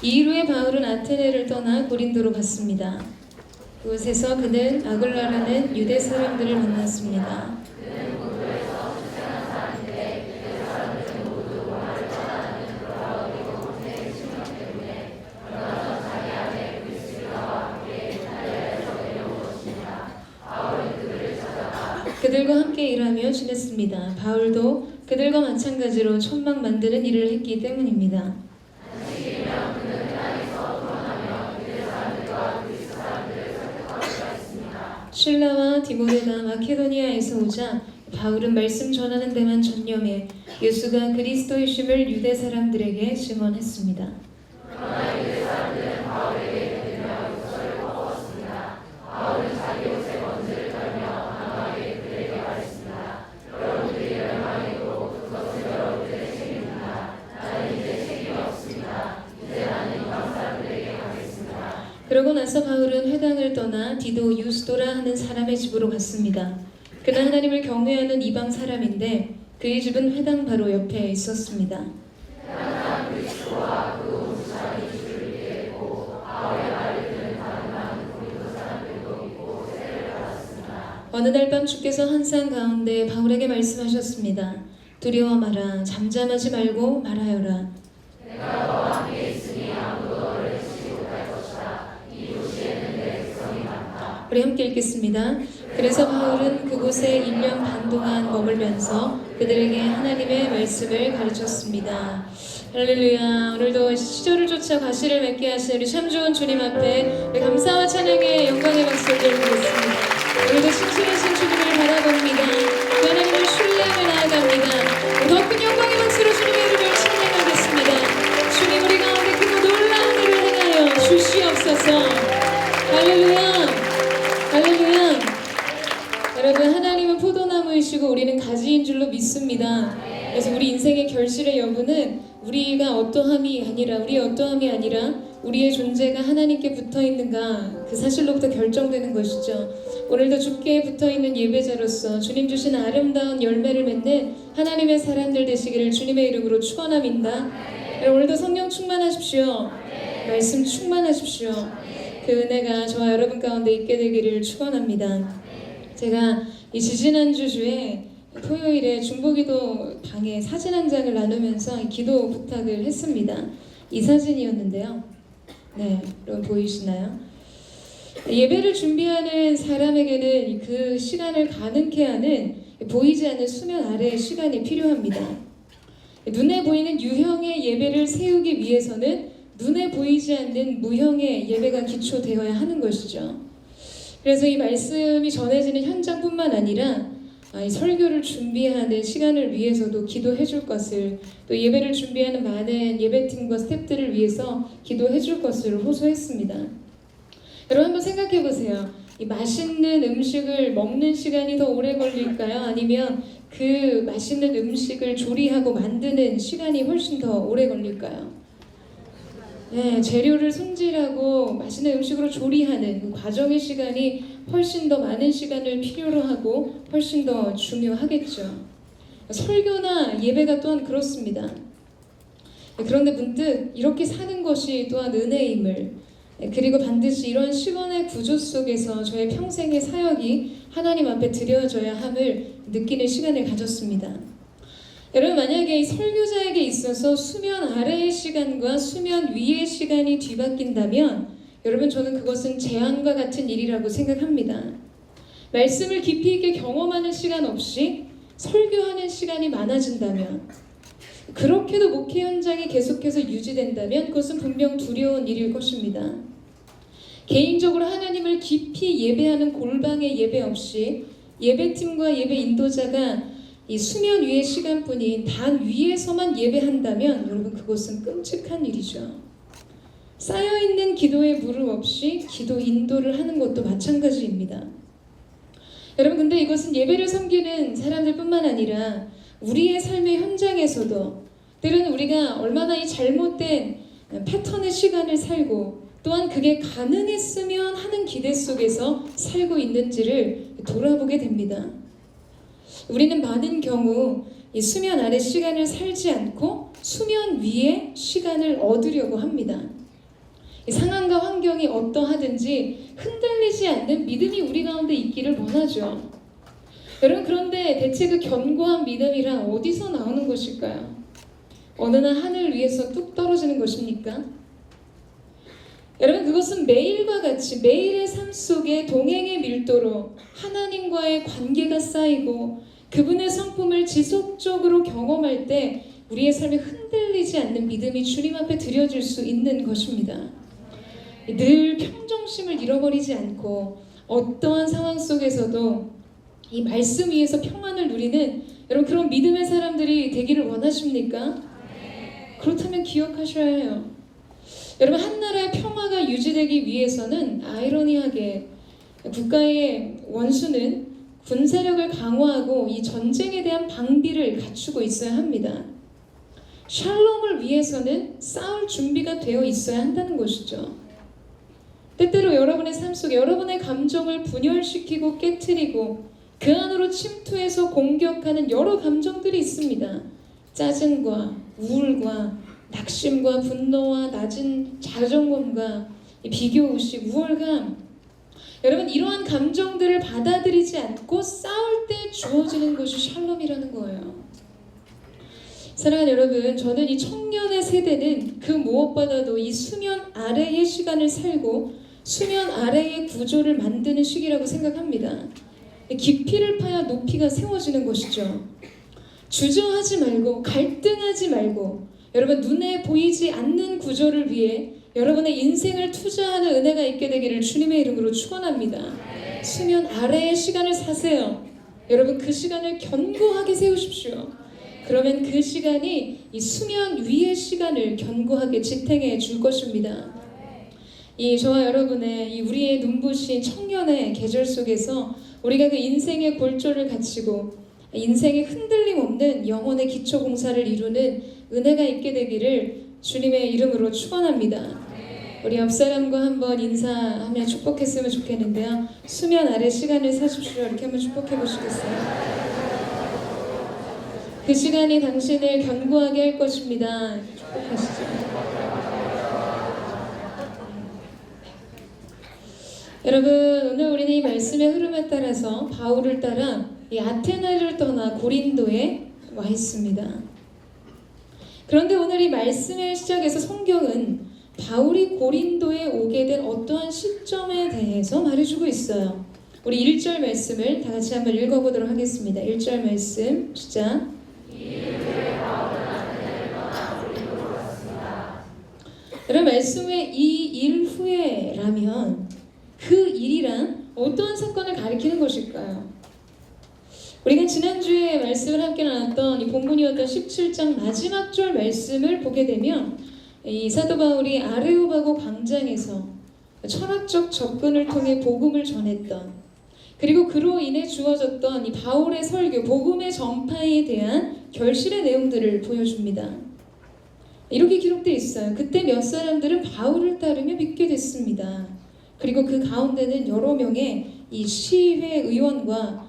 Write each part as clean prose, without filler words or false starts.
일 후에 바울은 아테네를 떠나 고린도로 갔습니다. 그곳에서 그는 아굴라라는 유대 사람들을 만났습니다. 그들과 함께 일하며 지냈습니다. 바울도 그들과 마찬가지로 천막 만드는 일을 했기 때문입니다. 실라와 디모데가 마케도니아에서 오자 바울은 말씀 전하는 데만 전념해 예수가 그리스도이심을 유대 사람들에게 증언했습니다. 그러고 나서 바울은 회당을 떠나 디도 유스도라 하는 사람의 집으로 갔습니다. 그는 하나님을 경외하는 이방 사람인데 그의 집은 회당 바로 옆에 있었습니다. 어느 날 밤 주께서 환상 가운데 바울에게 말씀하셨습니다. 두려워 마라. 잠잠하지 말고 말하여라. 우리 함께 읽겠습니다. 그래서 바울은 그곳에 1년 반 동안 머물면서 그들에게 하나님의 말씀을 가르쳤습니다. 할렐루야. 오늘도 시절을 쫓아 과실을 맺게 하신 우리 참 좋은 주님 앞에 우리 감사와 찬양의 영광의 박수를 드리겠습니다. 오늘도 신실하신 주님을 바라봅니다. 하나님을 신뢰하며 나아갑니다. 더 큰 영광의 박수로 주님의 이름을 찬양하겠습니다. 주님 우리 가운데 크고 놀라운 일을 행하여 주시옵소서. 할렐루야. 할렐루야. 여러분 하나님은 포도나무이시고 우리는 가지인 줄로 믿습니다. 그래서 우리 인생의 결실의 여부는 우리가 어떠함이 아니라 우리의 존재가 하나님께 붙어있는가 그 사실로부터 결정되는 것이죠. 오늘도 주께 붙어있는 예배자로서 주님 주신 아름다운 열매를 맺는 하나님의 사람들 되시기를 주님의 이름으로 축원합니다. 오늘도 성령 충만하십시오. 말씀 충만하십시오. 그 은혜가 저와 여러분 가운데 있게 되기를 축원합니다. 제가 이 지지난주 주에 토요일에 중보기도 방에 사진 한 장을 나누면서 기도 부탁을 했습니다. 이 사진이었는데요. 네, 여러분 보이시나요? 예배를 준비하는 사람에게는 그 시간을 가능케 하는 보이지 않는 수면 아래의 시간이 필요합니다. 눈에 보이는 유형의 예배를 세우기 위해서는 눈에 보이지 않는 무형의 예배가 기초되어야 하는 것이죠. 그래서 이 말씀이 전해지는 현장뿐만 아니라 이 설교를 준비하는 시간을 위해서도 기도해 줄 것을, 또 예배를 준비하는 많은 예배팀과 스태프들을 위해서 기도해 줄 것을 호소했습니다. 여러분 한번 생각해 보세요. 이 맛있는 음식을 먹는 시간이 더 오래 걸릴까요? 아니면 그 맛있는 음식을 조리하고 만드는 시간이 훨씬 더 오래 걸릴까요? 네, 재료를 손질하고 맛있는 음식으로 조리하는 그 과정의 시간이 훨씬 더 많은 시간을 필요로 하고 훨씬 더 중요하겠죠. 설교나 예배가 또한 그렇습니다. 그런데 문득 이렇게 사는 것이 또한 은혜임을, 그리고 반드시 이런 시간의 구조 속에서 저의 평생의 사역이 하나님 앞에 드려져야 함을 느끼는 시간을 가졌습니다. 여러분 만약에 이 설교자에게 있어서 수면 아래의 시간과 수면 위의 시간이 뒤바뀐다면 여러분 저는 그것은 재앙과 같은 일이라고 생각합니다. 말씀을 깊이 있게 경험하는 시간 없이 설교하는 시간이 많아진다면, 그렇게도 목회 현장이 계속해서 유지된다면 그것은 분명 두려운 일일 것입니다. 개인적으로 하나님을 깊이 예배하는 골방의 예배 없이 예배팀과 예배 인도자가 이 수면 위의 시간뿐인 단 위에서만 예배한다면 여러분 그것은 끔찍한 일이죠. 쌓여있는 기도의 무릎 없이 기도 인도를 하는 것도 마찬가지입니다. 여러분 근데 이것은 예배를 섬기는 사람들뿐만 아니라 우리의 삶의 현장에서도 때로는 우리가 얼마나 이 잘못된 패턴의 시간을 살고 또한 그게 가능했으면 하는 기대 속에서 살고 있는지를 돌아보게 됩니다. 우리는 많은 경우 이 수면 아래 시간을 살지 않고 수면 위에 시간을 얻으려고 합니다. 이 상황과 환경이 어떠하든지 흔들리지 않는 믿음이 우리 가운데 있기를 원하죠. 여러분, 그런데 대체 그 견고한 믿음이란 어디서 나오는 것일까요? 어느 날 하늘 위에서 뚝 떨어지는 것입니까? 여러분, 그것은 매일과 같이 매일의 삶 속에 동행의 밀도로 하나님과의 관계가 쌓이고 그분의 성품을 지속적으로 경험할 때 우리의 삶이 흔들리지 않는 믿음이 주님 앞에 드려질 수 있는 것입니다. 늘 평정심을 잃어버리지 않고 어떠한 상황 속에서도 이 말씀 위에서 평안을 누리는 여러분, 그런 믿음의 사람들이 되기를 원하십니까? 그렇다면 기억하셔야 해요. 여러분, 한 나라의 평화가 유지되기 위해서는 아이러니하게 국가의 원수는 군사력을 강화하고 이 전쟁에 대한 방비를 갖추고 있어야 합니다. 샬롬을 위해서는 싸울 준비가 되어 있어야 한다는 것이죠. 때때로 여러분의 삶 속에 여러분의 감정을 분열시키고 깨트리고 그 안으로 침투해서 공격하는 여러 감정들이 있습니다. 짜증과 우울과 낙심과 분노와 낮은 자존감과 비교의식, 우월감. 여러분, 이러한 감정들을 받아들이지 않고 싸울 때 주어지는 것이 샬롬이라는 거예요. 사랑하는 여러분, 저는 이 청년의 세대는 그 무엇보다도 이 수면 아래의 시간을 살고 수면 아래의 구조를 만드는 시기라고 생각합니다. 깊이를 파야 높이가 세워지는 것이죠. 주저하지 말고 갈등하지 말고 여러분, 눈에 보이지 않는 구조를 위해 여러분의 인생을 투자하는 은혜가 있게 되기를 주님의 이름으로 축원합니다. 수면 아래의 시간을 사세요. 여러분, 그 시간을 견고하게 세우십시오. 그러면 그 시간이 이 수면 위의 시간을 견고하게 지탱해 줄 것입니다. 이 저와 여러분의 이 우리의 눈부신 청년의 계절 속에서 우리가 그 인생의 골조를 갖추고 인생의 흔들림 없는 영혼의 기초 공사를 이루는 은혜가 있게 되기를 주님의 이름으로 축원합니다. 우리 옆 사람과 한번 인사하며 축복했으면 좋겠는데요. 수면 아래 시간을 사십시오. 이렇게 한번 축복해 보시겠어요? 그 시간이 당신을 견고하게 할 것입니다. 축복하시죠. 여러분, 오늘 우리는 이 말씀의 흐름에 따라서 바울을 따라 이 아테네를 떠나 고린도에 와 있습니다. 그런데 오늘 이 말씀의 시작에서 성경은 바울이 고린도에 오게 된 어떠한 시점에 대해서 말해주고 있어요. 우리 1절 말씀을 다 같이 한번 읽어보도록 하겠습니다. 1절 말씀 시작. 여러분, 말씀의 이 일 후에라면 그 일이란 어떠한 사건을 가리키는 것일까요? 우리가 지난주에 말씀을 함께 나눴던 이 본문이었던 17장 마지막 절 말씀을 보게 되면 이 사도 바울이 아레오바고 광장에서 철학적 접근을 통해 복음을 전했던, 그리고 그로 인해 주어졌던 이 바울의 설교, 복음의 전파에 대한 결실의 내용들을 보여줍니다. 이렇게 기록되어 있어요. 그때 몇 사람들은 바울을 따르며 믿게 됐습니다. 그리고 그 가운데는 여러 명의 이 시회 의원과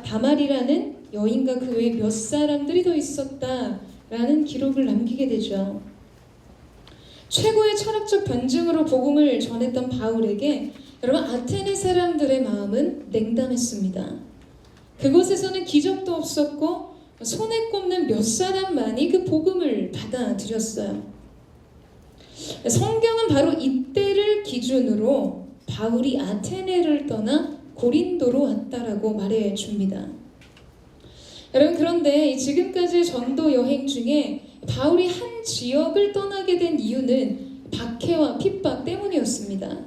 다말이라는 여인과 그 외에 몇 사람들이 더 있었다라는 기록을 남기게 되죠. 최고의 철학적 변증으로 복음을 전했던 바울에게 여러분, 아테네 사람들의 마음은 냉담했습니다. 그곳에서는 기적도 없었고 손에 꼽는 몇 사람만이 그 복음을 받아들였어요. 성경은 바로 이때를 기준으로 바울이 아테네를 떠나 고린도로 왔다라고 말해줍니다. 여러분, 그런데 지금까지의 전도 여행 중에 바울이 한 지역을 떠나게 된 이유는 박해와 핍박 때문이었습니다.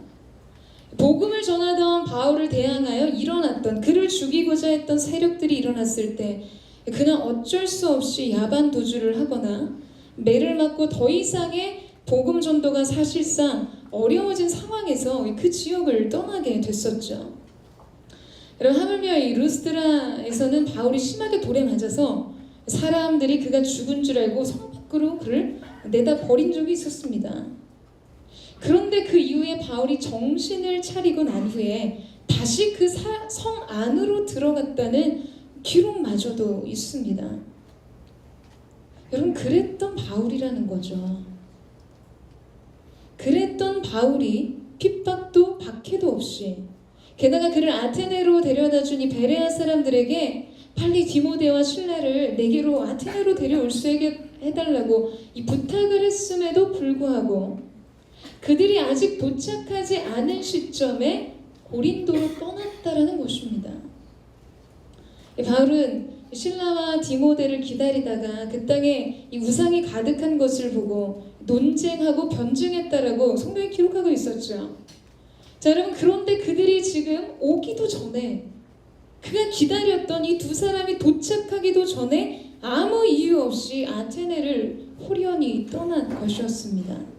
복음을 전하던 바울을 대항하여 일어났던, 그를 죽이고자 했던 세력들이 일어났을 때 그는 어쩔 수 없이 야반 도주를 하거나 매를 맞고 더 이상의 복음 전도가 사실상 어려워진 상황에서 그 지역을 떠나게 됐었죠. 여러분, 하물며 이 루스드라에서는 바울이 심하게 돌에 맞아서 사람들이 그가 죽은 줄 알고 성 밖으로 그를 내다 버린 적이 있었습니다. 그런데 그 이후에 바울이 정신을 차리고 난 후에 다시 그 성 안으로 들어갔다는 기록마저도 있습니다. 여러분, 그랬던 바울이라는 거죠. 그랬던 바울이 핍박도 박해도 없이, 게다가 그를 아테네로 데려다준 이 베레아 사람들에게 빨리 디모데와 실라를 내게로 아테네로 데려올 수 있게 해달라고 이 부탁을 했음에도 불구하고 그들이 아직 도착하지 않은 시점에 고린도로 떠났다라는 것입니다. 바울은 실라와 디모데를 기다리다가 그 땅에 이 우상이 가득한 것을 보고 논쟁하고 변증했다라고 성경에 기록하고 있었죠. 자, 여러분, 그런데 그들이 지금 오기도 전에, 그가 기다렸던 이 두 사람이 도착하기도 전에 아무 이유 없이 아테네를 홀연히 떠난 것이었습니다.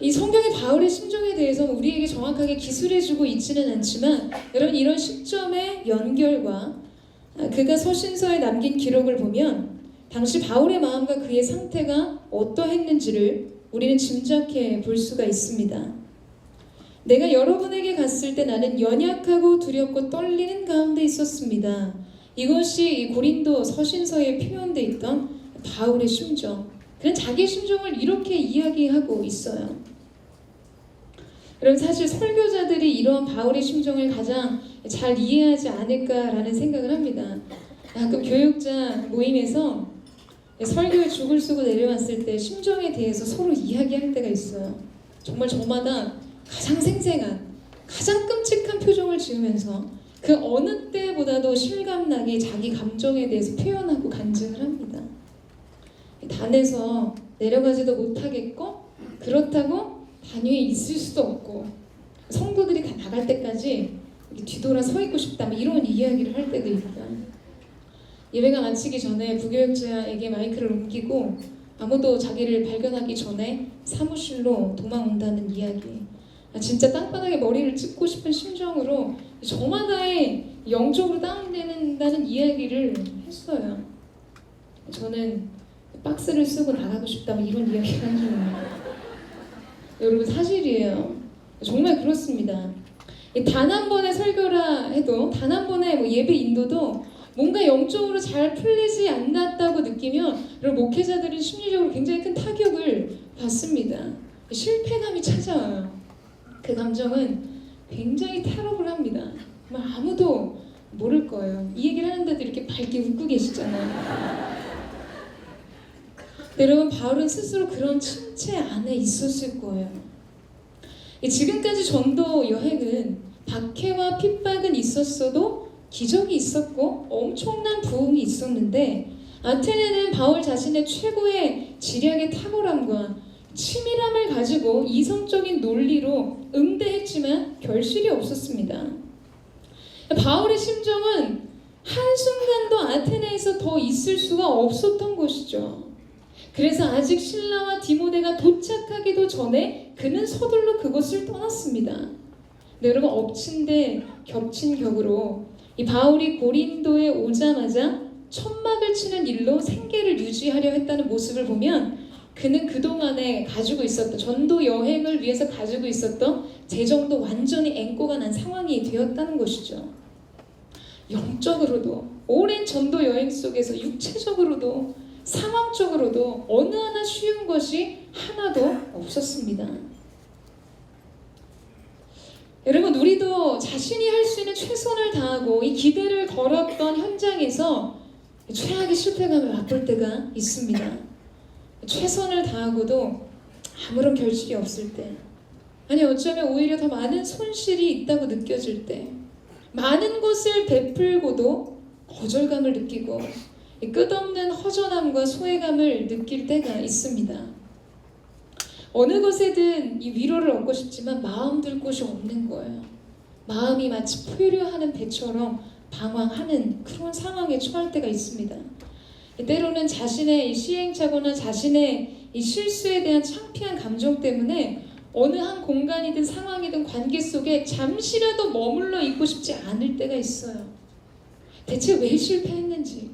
이 성경의 바울의 심정에 대해서 우리에게 정확하게 기술해주고 있지는 않지만, 여러분, 이런 시점의 연결과 그가 서신서에 남긴 기록을 보면 당시 바울의 마음과 그의 상태가 어떠했는지를 우리는 짐작해 볼 수가 있습니다. 내가 여러분에게 갔을 때 나는 연약하고 두렵고 떨리는 가운데 있었습니다. 이것이 이 고린도 서신서에 표현되어 있던 바울의 심정. 그는 자기 심정을 이렇게 이야기하고 있어요. 여러분, 사실 설교자들이 이런 바울의 심정을 가장 잘 이해하지 않을까라는 생각을 합니다. 가끔 교육자 모임에서 설교에 죽을 쓰고 내려왔을 때 심정에 대해서 서로 이야기할 때가 있어요. 정말 저마다 가장 생생한, 가장 끔찍한 표정을 지으면서 그 어느 때보다도 실감나게 자기 감정에 대해서 표현하고 간증을 합니다. 단에서 내려가지도 못하겠고, 그렇다고 단 위에 있을 수도 없고, 성도들이 다 나갈 때까지 뒤돌아 서 있고 싶다, 이런 이야기를 할 때도 있다. 예배가 마치기 전에 부교육자에게 마이크를 옮기고 아무도 자기를 발견하기 전에 사무실로 도망온다는 이야기. 진짜 땅바닥에 머리를 찍고 싶은 심정으로 저마다의 영적으로 다운된다는 이야기를 했어요. 저는 박스를 쓰고 나가고 싶다, 이런 이야기를 한 중입니다. 여러분, 사실이에요. 정말 그렇습니다. 단 한 번의 설교라 해도, 단 한 번의 예배 인도도 뭔가 영적으로 잘 풀리지 않았다고 느끼면 여러분, 목회자들은 심리적으로 굉장히 큰 타격을 받습니다. 실패감이 찾아와요. 그 감정은 굉장히 테러블합니다. 아무도 모를 거예요. 이 얘기를 하는데도 이렇게 밝게 웃고 계시잖아요. 여러분, 바울은 스스로 그런 침체 안에 있었을 거예요. 지금까지 전도 여행은 박해와 핍박은 있었어도 기적이 있었고 엄청난 부흥이 있었는데, 아테네는 바울 자신의 최고의 지략의 탁월함과 치밀함을 가지고 이성적인 논리로 응대했지만 결실이 없었습니다. 바울의 심정은 한순간도 아테네에서 더 있을 수가 없었던 것이죠. 그래서 아직 실라와 디모데가 도착하기도 전에 그는 서둘러 그곳을 떠났습니다. 네, 여러분, 엎친 데 겹친 격으로 이 바울이 고린도에 오자마자 천막을 치는 일로 생계를 유지하려 했다는 모습을 보면 그는 그동안에 가지고 있었던, 전도 여행을 위해서 가지고 있었던 재정도 완전히 앵꼬가 난 상황이 되었다는 것이죠. 영적으로도, 오랜 전도 여행 속에서 육체적으로도, 상황적으로도 어느 하나 쉬운 것이 하나도 없었습니다. 여러분, 우리도 자신이 할 수 있는 최선을 다하고 이 기대를 걸었던 현장에서 최악의 실패감을 맛볼 때가 있습니다. 최선을 다하고도 아무런 결실이 없을 때, 아니 어쩌면 오히려 더 많은 손실이 있다고 느껴질 때, 많은 것을 베풀고도 거절감을 느끼고 끝없는 허전함과 소외감을 느낄 때가 있습니다. 어느 것에든 이 위로를 얻고 싶지만 마음 둘 곳이 없는 거예요. 마음이 마치 포유류하는 배처럼 방황하는 그런 상황에 처할 때가 있습니다. 때로는 자신의 이 시행착오나 자신의 이 실수에 대한 창피한 감정 때문에 어느 한 공간이든 상황이든 관계 속에 잠시라도 머물러 있고 싶지 않을 때가 있어요. 대체 왜 실패했는지,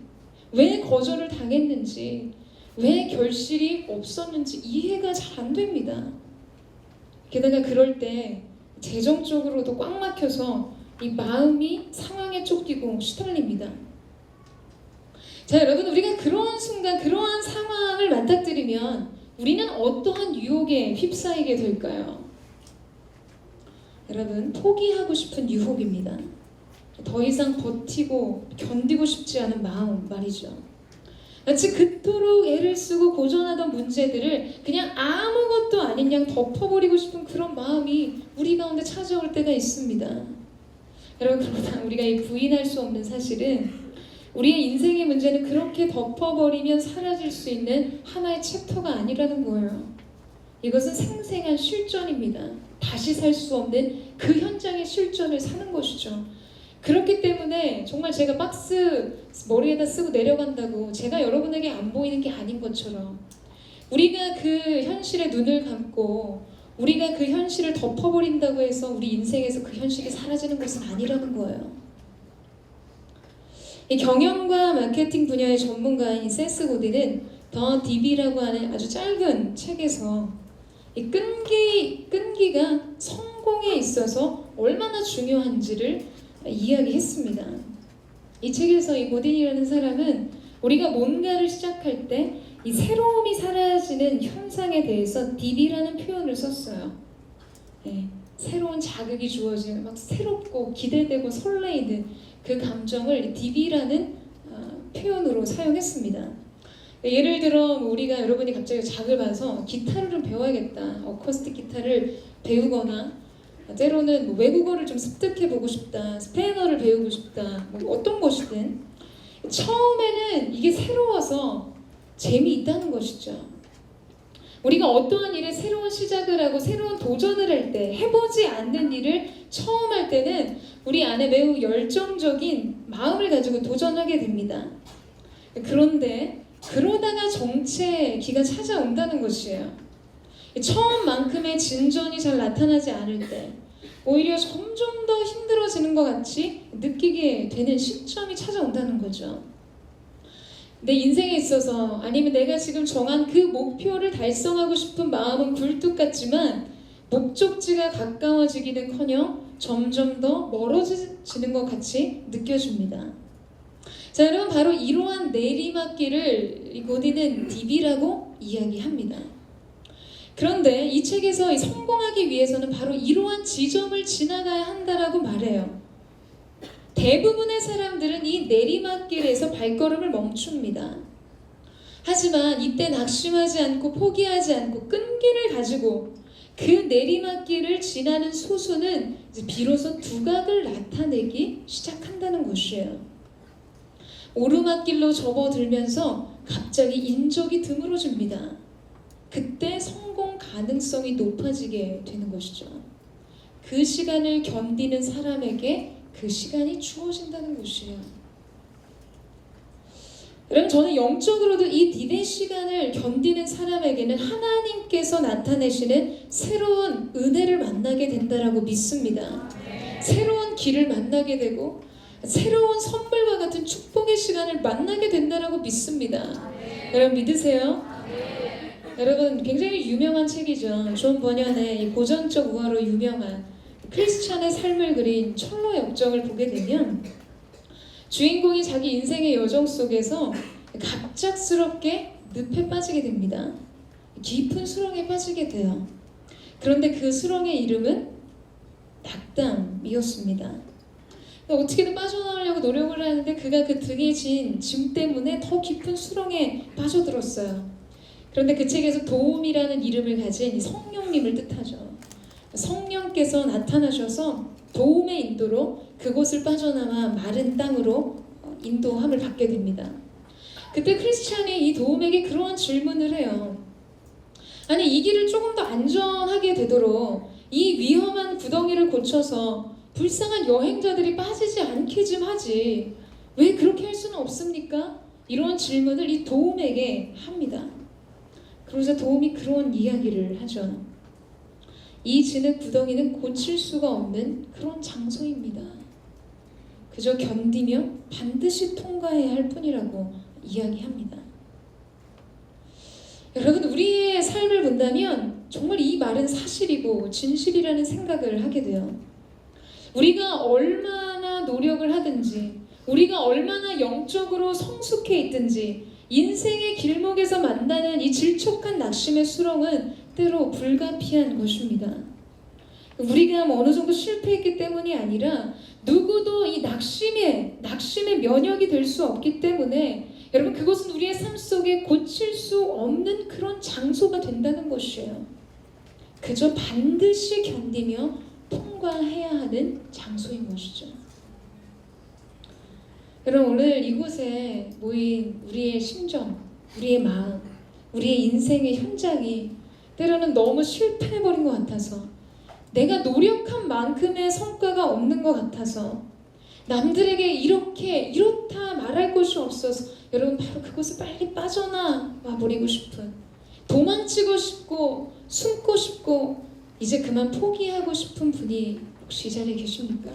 왜 거절을 당했는지, 왜 결실이 없었는지 이해가 잘 안 됩니다. 게다가 그럴 때 재정적으로도 꽉 막혀서 이 마음이 상황에 쫓기고 시달립니다. 자, 여러분, 우리가 그러한 순간, 그러한 상황을 맞닥뜨리면 우리는 어떠한 유혹에 휩싸이게 될까요? 여러분, 포기하고 싶은 유혹입니다. 더 이상 버티고 견디고 싶지 않은 마음 말이죠. 마치 그토록 애를 쓰고 고전하던 문제들을 그냥 아무것도 아닌 양 덮어버리고 싶은 그런 마음이 우리 가운데 찾아올 때가 있습니다. 여러분, 그러나 우리가 이 부인할 수 없는 사실은 우리의 인생의 문제는 그렇게 덮어버리면 사라질 수 있는 하나의 챕터가 아니라는 거예요. 이것은 생생한 실존입니다. 다시 살 수 없는 그 현장의 실존을 사는 것이죠. 그렇기 때문에 정말 제가 박스 머리에다 쓰고 내려간다고 제가 여러분에게 안 보이는 게 아닌 것처럼 우리가 그 현실에 눈을 감고 우리가 그 현실을 덮어버린다고 해서 우리 인생에서 그 현실이 사라지는 것은 아니라는 거예요. 이 경영과 마케팅 분야의 전문가인 세스 고딘은 더 딥이라고 하는 아주 짧은 책에서 이 끈기가 성공에 있어서 얼마나 중요한지를 이야기했습니다. 이 책에서 이 고딘이라는 사람은 우리가 뭔가를 시작할 때 이 새로움이 사라지는 현상에 대해서 딥이라는 표현을 썼어요. 네, 새로운 자극이 주어지는 막 새롭고 기대되고 설레이는 그 감정을 딥이라는 표현으로 사용했습니다. 예를 들어 우리가 여러분이 갑자기 자극을 받아서 기타를 좀 배워야겠다, 어쿠스틱 기타를 배우거나 때로는 뭐 외국어를 좀 습득해보고 싶다, 스페인어를 배우고 싶다, 뭐 어떤 것이든 처음에는 이게 새로워서 재미있다는 것이죠. 우리가 어떠한 일에 새로운 시작을 하고 새로운 도전을 할 때 해보지 않는 일을 처음 할 때는 우리 안에 매우 열정적인 마음을 가지고 도전하게 됩니다. 그런데 그러다가 정체기가 찾아온다는 것이에요. 처음만큼의 진전이 잘 나타나지 않을 때 오히려 점점 더 힘들어지는 것 같이 느끼게 되는 시점이 찾아온다는 거죠. 내 인생에 있어서 아니면 내가 지금 정한 그 목표를 달성하고 싶은 마음은 굴뚝 같지만 목적지가 가까워지기는커녕 점점 더 멀어지는 것 같이 느껴집니다. 자, 여러분, 바로 이러한 내리막길을 이 고딘은 딥이라고 이야기합니다. 그런데 이 책에서 성공하기 위해서는 바로 이러한 지점을 지나가야 한다라고 말해요. 대부분의 사람들은 이 내리막길에서 발걸음을 멈춥니다. 하지만 이때 낙심하지 않고 포기하지 않고 끈기를 가지고 그 내리막길을 지나는 소수는 이제 비로소 두각을 나타내기 시작한다는 것이에요. 오르막길로 접어들면서 갑자기 인적이 드물어집니다. 그때 성공 가능성이 높아지게 되는 것이죠. 그 시간을 견디는 사람에게 그 시간이 주어진다는 것이에요. 여러분, 저는 영적으로도 이 딥의 시간을 견디는 사람에게는 하나님께서 나타내시는 새로운 은혜를 만나게 된다라고 믿습니다. 새로운 길을 만나게 되고 새로운 선물과 같은 축복의 시간을 만나게 된다라고 믿습니다. 여러분, 믿으세요? 여러분, 굉장히 유명한 책이죠. 존 버년의 이 고전적 우화로 유명한 크리스찬의 삶을 그린 철로 역정을 보게 되면 주인공이 자기 인생의 여정 속에서 갑작스럽게 늪에 빠지게 됩니다. 깊은 수렁에 빠지게 돼요. 그런데 그 수렁의 이름은 낙담이었습니다. 어떻게든 빠져나오려고 노력을 하는데 그가 그 등에 진 짐 때문에 더 깊은 수렁에 빠져들었어요. 그런데 그 책에서 도움이라는 이름을 가진 성령님을 뜻하죠. 성령께서 나타나셔서 도움의 인도로 그곳을 빠져나와 마른 땅으로 인도함을 받게 됩니다. 그때 크리스찬이 이 도움에게 그러한 질문을 해요. 아니, 이 길을 조금 더 안전하게 되도록 이 위험한 구덩이를 고쳐서 불쌍한 여행자들이 빠지지 않게 좀 하지, 왜 그렇게 할 수는 없습니까? 이런 질문을 이 도움에게 합니다. 그러자 도움이 그런 이야기를 하죠. 이 진흙 구덩이는 고칠 수가 없는 그런 장소입니다. 그저 견디며 반드시 통과해야 할 뿐이라고 이야기합니다. 여러분, 우리의 삶을 본다면 정말 이 말은 사실이고 진실이라는 생각을 하게 돼요. 우리가 얼마나 노력을 하든지, 우리가 얼마나 영적으로 성숙해 있든지, 인생의 길목에서 만나는 이 질척한 낙심의 수렁은 때로 불가피한 것입니다. 우리가 어느 정도 실패했기 때문이 아니라 누구도 이 낙심의 면역이 될 수 없기 때문에 여러분 그것은 우리의 삶 속에 고칠 수 없는 그런 장소가 된다는 것이에요. 그저 반드시 견디며 통과해야 하는 장소인 것이죠. 여러분 오늘 이곳에 모인 우리의 심정, 우리의 마음, 우리의 인생의 현장이 때로는 너무 실패해버린 것 같아서 내가 노력한 만큼의 성과가 없는 것 같아서 남들에게 이렇다 말할 곳이 없어서 여러분 바로 그곳에 빨리 빠져나와 버리고 싶은 도망치고 싶고 숨고 싶고 이제 그만 포기하고 싶은 분이 혹시 이 자리에 계십니까?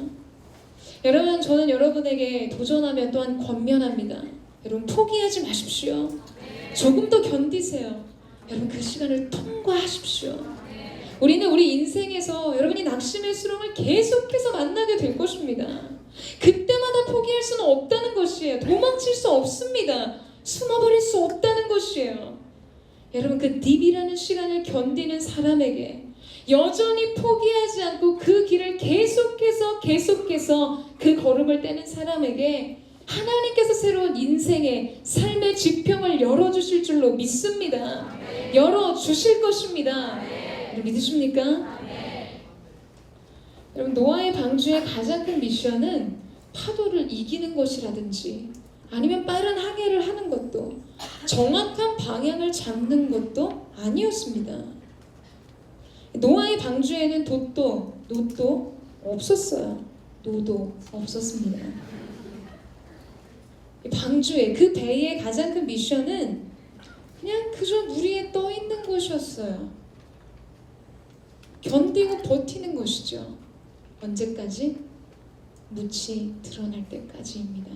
여러분 저는 여러분에게 도전하며 또한 권면합니다. 여러분 포기하지 마십시오. 조금 더 견디세요. 여러분 그 시간을 통과하십시오. 우리는 우리 인생에서 여러분이 낙심의 수렁을 계속해서 만나게 될 것입니다. 그때마다 포기할 수는 없다는 것이에요. 도망칠 수 없습니다. 숨어버릴 수 없다는 것이에요. 여러분 그 딥이라는 시간을 견디는 사람에게 여전히 포기하지 않고 그 길을 계속해서 그 걸음을 떼는 사람에게 하나님께서 새로운 인생의 삶의 지평을 열어주실 줄로 믿습니다. 열어주실 것입니다. 여러분 믿으십니까? 여러분 노아의 방주의 가장 큰 미션은 파도를 이기는 것이라든지 아니면 빠른 항해를 하는 것도 정확한 방향을 잡는 것도 아니었습니다. 노아의 방주에는 돛도 없었어요. 노도 없었습니다. 방주의 그 배의 가장 큰 미션은 그냥 그저 물 위에 떠 있는 것이었어요. 견디고 버티는 것이죠. 언제까지? 묻이 드러날 때까지입니다.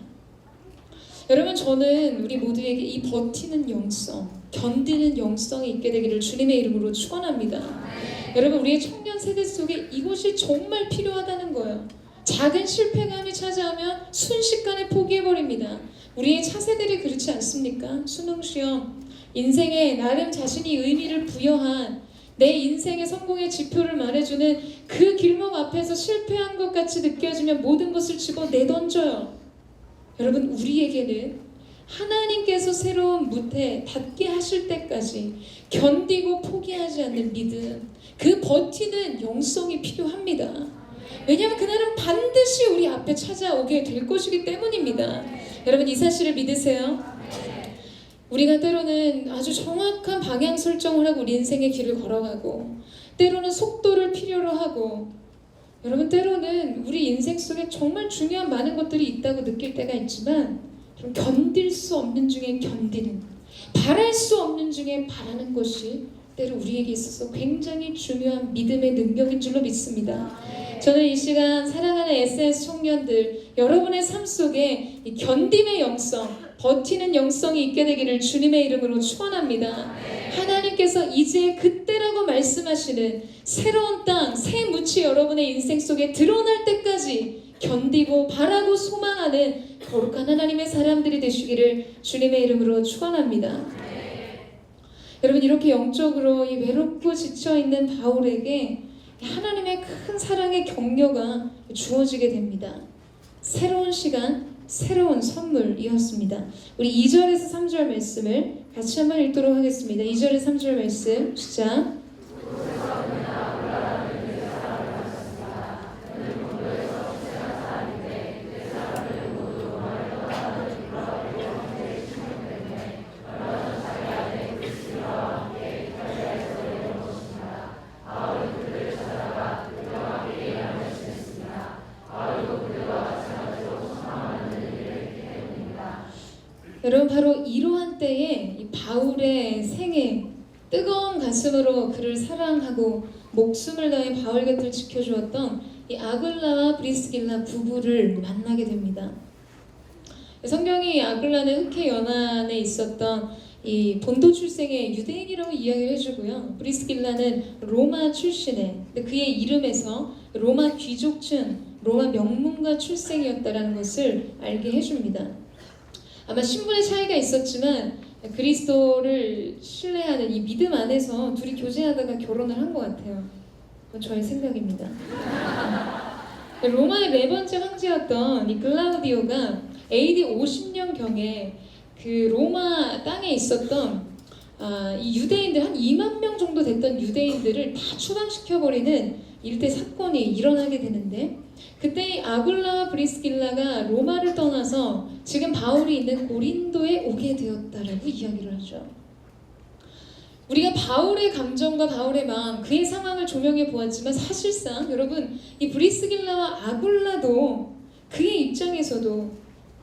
여러분 저는 우리 모두에게 이 버티는 영성, 견디는 영성이 있게 되기를 주님의 이름으로 축원합니다. 여러분 우리의 청년 세대 속에 이것이 정말 필요하다는 거예요. 작은 실패감이 찾아오면 순식간에 포기해버립니다. 우리의 차세들이 그렇지 않습니까? 수능시험, 인생에 나름 자신이 의미를 부여한 내 인생의 성공의 지표를 말해주는 그 길목 앞에서 실패한 것 같이 느껴지면 모든 것을 집어 내던져요. 여러분 우리에게는 하나님께서 새로운 무대 닿게 하실 때까지 견디고 포기하지 않는 믿음, 그 버티는 영성이 필요합니다. 왜냐하면 그날은 반드시 우리 앞에 찾아오게 될 것이기 때문입니다. 여러분 이 사실을 믿으세요? 우리가 때로는 아주 정확한 방향 설정을 하고 우리 인생의 길을 걸어가고 때로는 속도를 필요로 하고 여러분 때로는 우리 인생 속에 정말 중요한 많은 것들이 있다고 느낄 때가 있지만 견딜 수 없는 중에 견디는, 바랄 수 없는 중에 바라는 것이 때로 우리에게 있어서 굉장히 중요한 믿음의 능력인 줄로 믿습니다. 저는 이 시간 사랑하는 SNS 청년들 여러분의 삶 속에 이 견딤의 영성, 버티는 영성이 있게 되기를 주님의 이름으로 축원합니다. 하나님께서 이제 그때라고 말씀하시는 새로운 땅, 새 묻이 여러분의 인생 속에 드러날 때까지 견디고 바라고 소망하는 거룩한 하나님의 사람들이 되시기를 주님의 이름으로 축원합니다. 여러분 이렇게 영적으로 이 외롭고 지쳐있는 바울에게 하나님의 큰 사랑의 격려가 주어지게 됩니다. 새로운 시간, 새로운 선물이었습니다. 우리 2절에서 3절 말씀을 같이 한번 읽도록 하겠습니다. 2절에서 3절 말씀 시작. 여러분 바로 이러한 때에 이 바울의 생애 뜨거운 가슴으로 그를 사랑하고 목숨을 다해 바울 곁을 지켜주었던 이 아굴라와 브리스길라 부부를 만나게 됩니다. 성경이 아굴라는 흑해 연안에 있었던 이 본도 출생의 유대인이라고 이야기를 해주고요. 브리스길라는 로마 출신의 그의 이름에서 로마 귀족층, 로마 명문가 출생이었다라는 것을 알게 해줍니다. 아마 신분의 차이가 있었지만 그리스도를 신뢰하는 이 믿음 안에서 둘이 교제하다가 결혼을 한 것 같아요. 그건 저의 생각입니다. 로마의 네 번째 황제였던 이 클라우디오가 AD 50년경에 그 로마 땅에 있었던 이 유대인들 한 2만 명 정도 됐던 유대인들을 다 추방시켜버리는 일대 사건이 일어나게 되는데, 그때 이 아굴라와 브리스길라가 로마를 떠나서 지금 바울이 있는 고린도에 오게 되었다라고 이야기를 하죠. 우리가 바울의 감정과 바울의 마음, 그의 상황을 조명해 보았지만 사실상 여러분, 이 브리스길라와 아굴라도 그의 입장에서도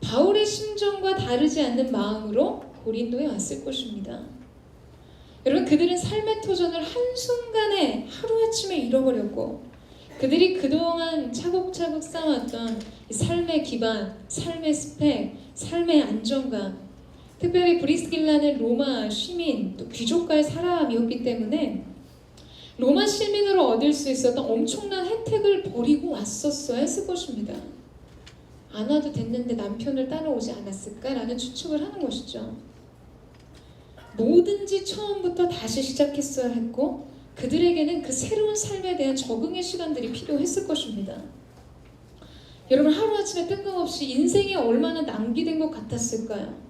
바울의 심정과 다르지 않는 마음으로 고린도에 왔을 것입니다. 여러분, 그들은 삶의 터전을 한순간에 하루아침에 잃어버렸고, 그들이 그동안 차곡차곡 쌓아왔던 삶의 기반, 삶의 스펙, 삶의 안정감, 특별히 브리스길라는 로마 시민, 또 귀족가의 사람이었기 때문에 로마 시민으로 얻을 수 있었던 엄청난 혜택을 버리고 왔었어야 했을 것입니다. 안 와도 됐는데 남편을 따라오지 않았을까라는 추측을 하는 것이죠. 뭐든지 처음부터 다시 시작했어야 했고, 그들에게는 그 새로운 삶에 대한 적응의 시간들이 필요했을 것입니다. 여러분, 하루아침에 뜬금없이 인생이 얼마나 낭비된 것 같았을까요?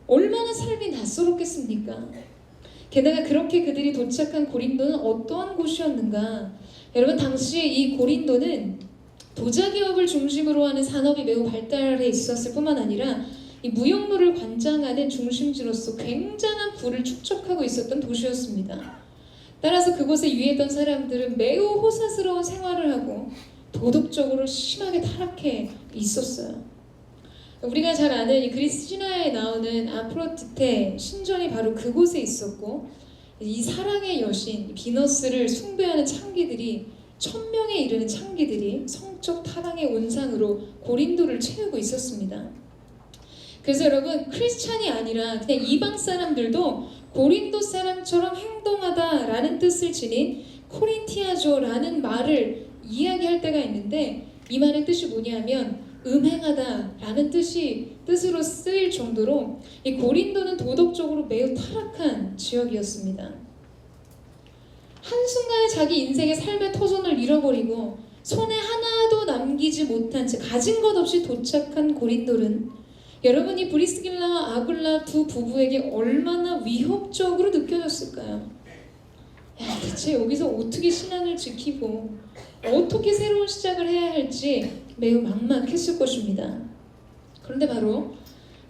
얼마나 삶이 낯설었겠습니까? 게다가 그렇게 그들이 도착한 고린도는 어떠한 곳이었는가? 여러분, 당시에 이 고린도는 도자기업을 중심으로 하는 산업이 매우 발달해 있었을 뿐만 아니라 이 무역로를 관장하는 중심지로서 굉장한 부를 축적하고 있었던 도시였습니다. 따라서 그곳에 유해했던 사람들은 매우 호사스러운 생활을 하고 도덕적으로 심하게 타락해 있었어요. 우리가 잘 아는 이 그리스 신화에 나오는 아프로디테 신전이 바로 그곳에 있었고, 이 사랑의 여신 비너스를 숭배하는 창기들이 1000명에 이르는 창기들이 성적 타락의 온상으로 고린도를 채우고 있었습니다. 그래서 여러분, 크리스찬이 아니라 그냥 이방 사람들도 고린도 사람처럼 행동하다라는 뜻을 지닌 코린티아조라는 말을 이야기할 때가 있는데, 이 말의 뜻이 뭐냐면 음행하다라는 뜻으로 쓰일 정도로 이 고린도는 도덕적으로 매우 타락한 지역이었습니다. 한순간에 자기 인생의 삶의 터전을 잃어버리고 손에 하나도 남기지 못한 채 가진 것 없이 도착한 고린도는 여러분이 브리스길라와 아굴라 두 부부에게 얼마나 위협적으로 느껴졌을까요? 야, 대체 여기서 어떻게 신앙을 지키고 어떻게 새로운 시작을 해야 할지 매우 막막했을 것입니다. 그런데 바로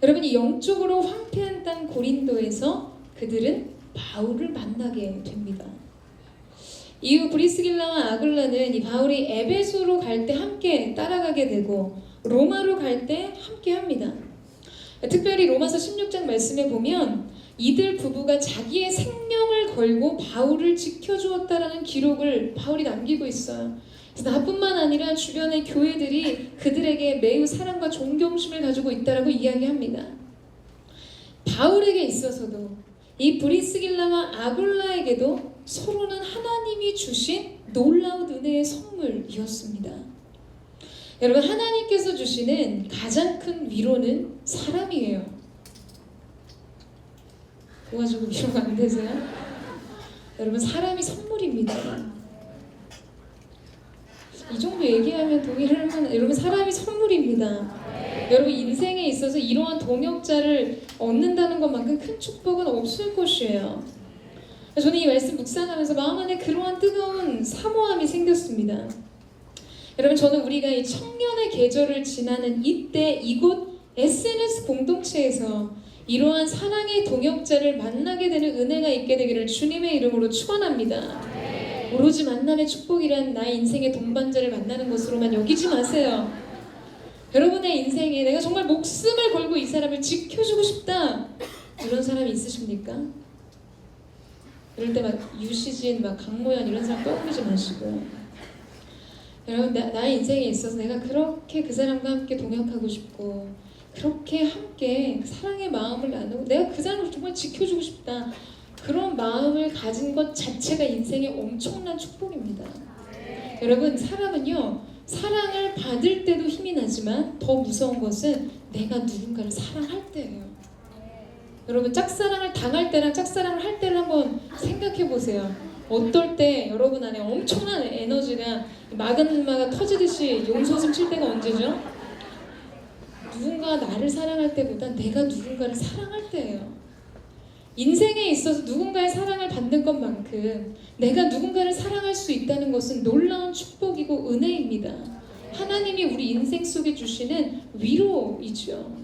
여러분이 영적으로 황폐한 땅 고린도에서 그들은 바울을 만나게 됩니다. 이후 브리스길라와 아굴라는 이 바울이 에베소로 갈 때 함께 따라가게 되고 로마로 갈 때 함께 합니다. 특별히 로마서 16장 말씀에 보면 이들 부부가 자기의 생명을 걸고 바울을 지켜주었다라는 기록을 바울이 남기고 있어요. 그래서 나뿐만 아니라 주변의 교회들이 그들에게 매우 사랑과 존경심을 가지고 있다라고 이야기합니다. 바울에게 있어서도 이 브리스길라와 아굴라에게도 서로는 하나님이 주신 놀라운 은혜의 선물이었습니다. 여러분, 하나님께서 주시는 가장 큰 위로는 사람이에요. 그거 가지고 위로가 안 되세요? 여러분, 사람이 선물입니다. 이 정도 얘기하면 동의를 하면, 여러분, 사람이 선물입니다. 여러분, 인생에 있어서 이러한 동역자를 얻는다는 것만큼 큰 축복은 없을 것이에요. 저는 이 말씀 묵상하면서 마음 안에 그러한 뜨거운 사모함이 생겼습니다. 여러분, 저는 우리가 이 청년의 계절을 지나는 이때 이곳 SNS 공동체에서 이러한 사랑의 동역자를 만나게 되는 은혜가 있게 되기를 주님의 이름으로 축원합니다. 오로지 만남의 축복이란 나의 인생의 동반자를 만나는 것으로만 여기지 마세요. 여러분의 인생에 내가 정말 목숨을 걸고 이 사람을 지켜주고 싶다, 이런 사람이 있으십니까? 이럴 때 막 유시진, 막 강모연 이런 사람 떠올리지 마시고요. 여러분, 나의 인생에 있어서 내가 그렇게 그 사람과 함께 동역하고 싶고 그렇게 함께 사랑의 마음을 나누고 내가 그 사람을 정말 지켜주고 싶다, 그런 마음을 가진 것 자체가 인생의 엄청난 축복입니다. 여러분, 사람은요, 사랑을 받을 때도 힘이 나지만 더 무서운 것은 내가 누군가를 사랑할 때예요. 여러분 짝사랑을 당할 때랑 짝사랑을 할 때를 한번 생각해 보세요. 어떨 때 여러분 안에 엄청난 에너지가 마그마가 터지듯이 용솟음 칠 때가 언제죠? 누군가 나를 사랑할 때보다 내가 누군가를 사랑할 때예요. 인생에 있어서 누군가의 사랑을 받는 것만큼 내가 누군가를 사랑할 수 있다는 것은 놀라운 축복이고 은혜입니다. 하나님이 우리 인생 속에 주시는 위로이죠.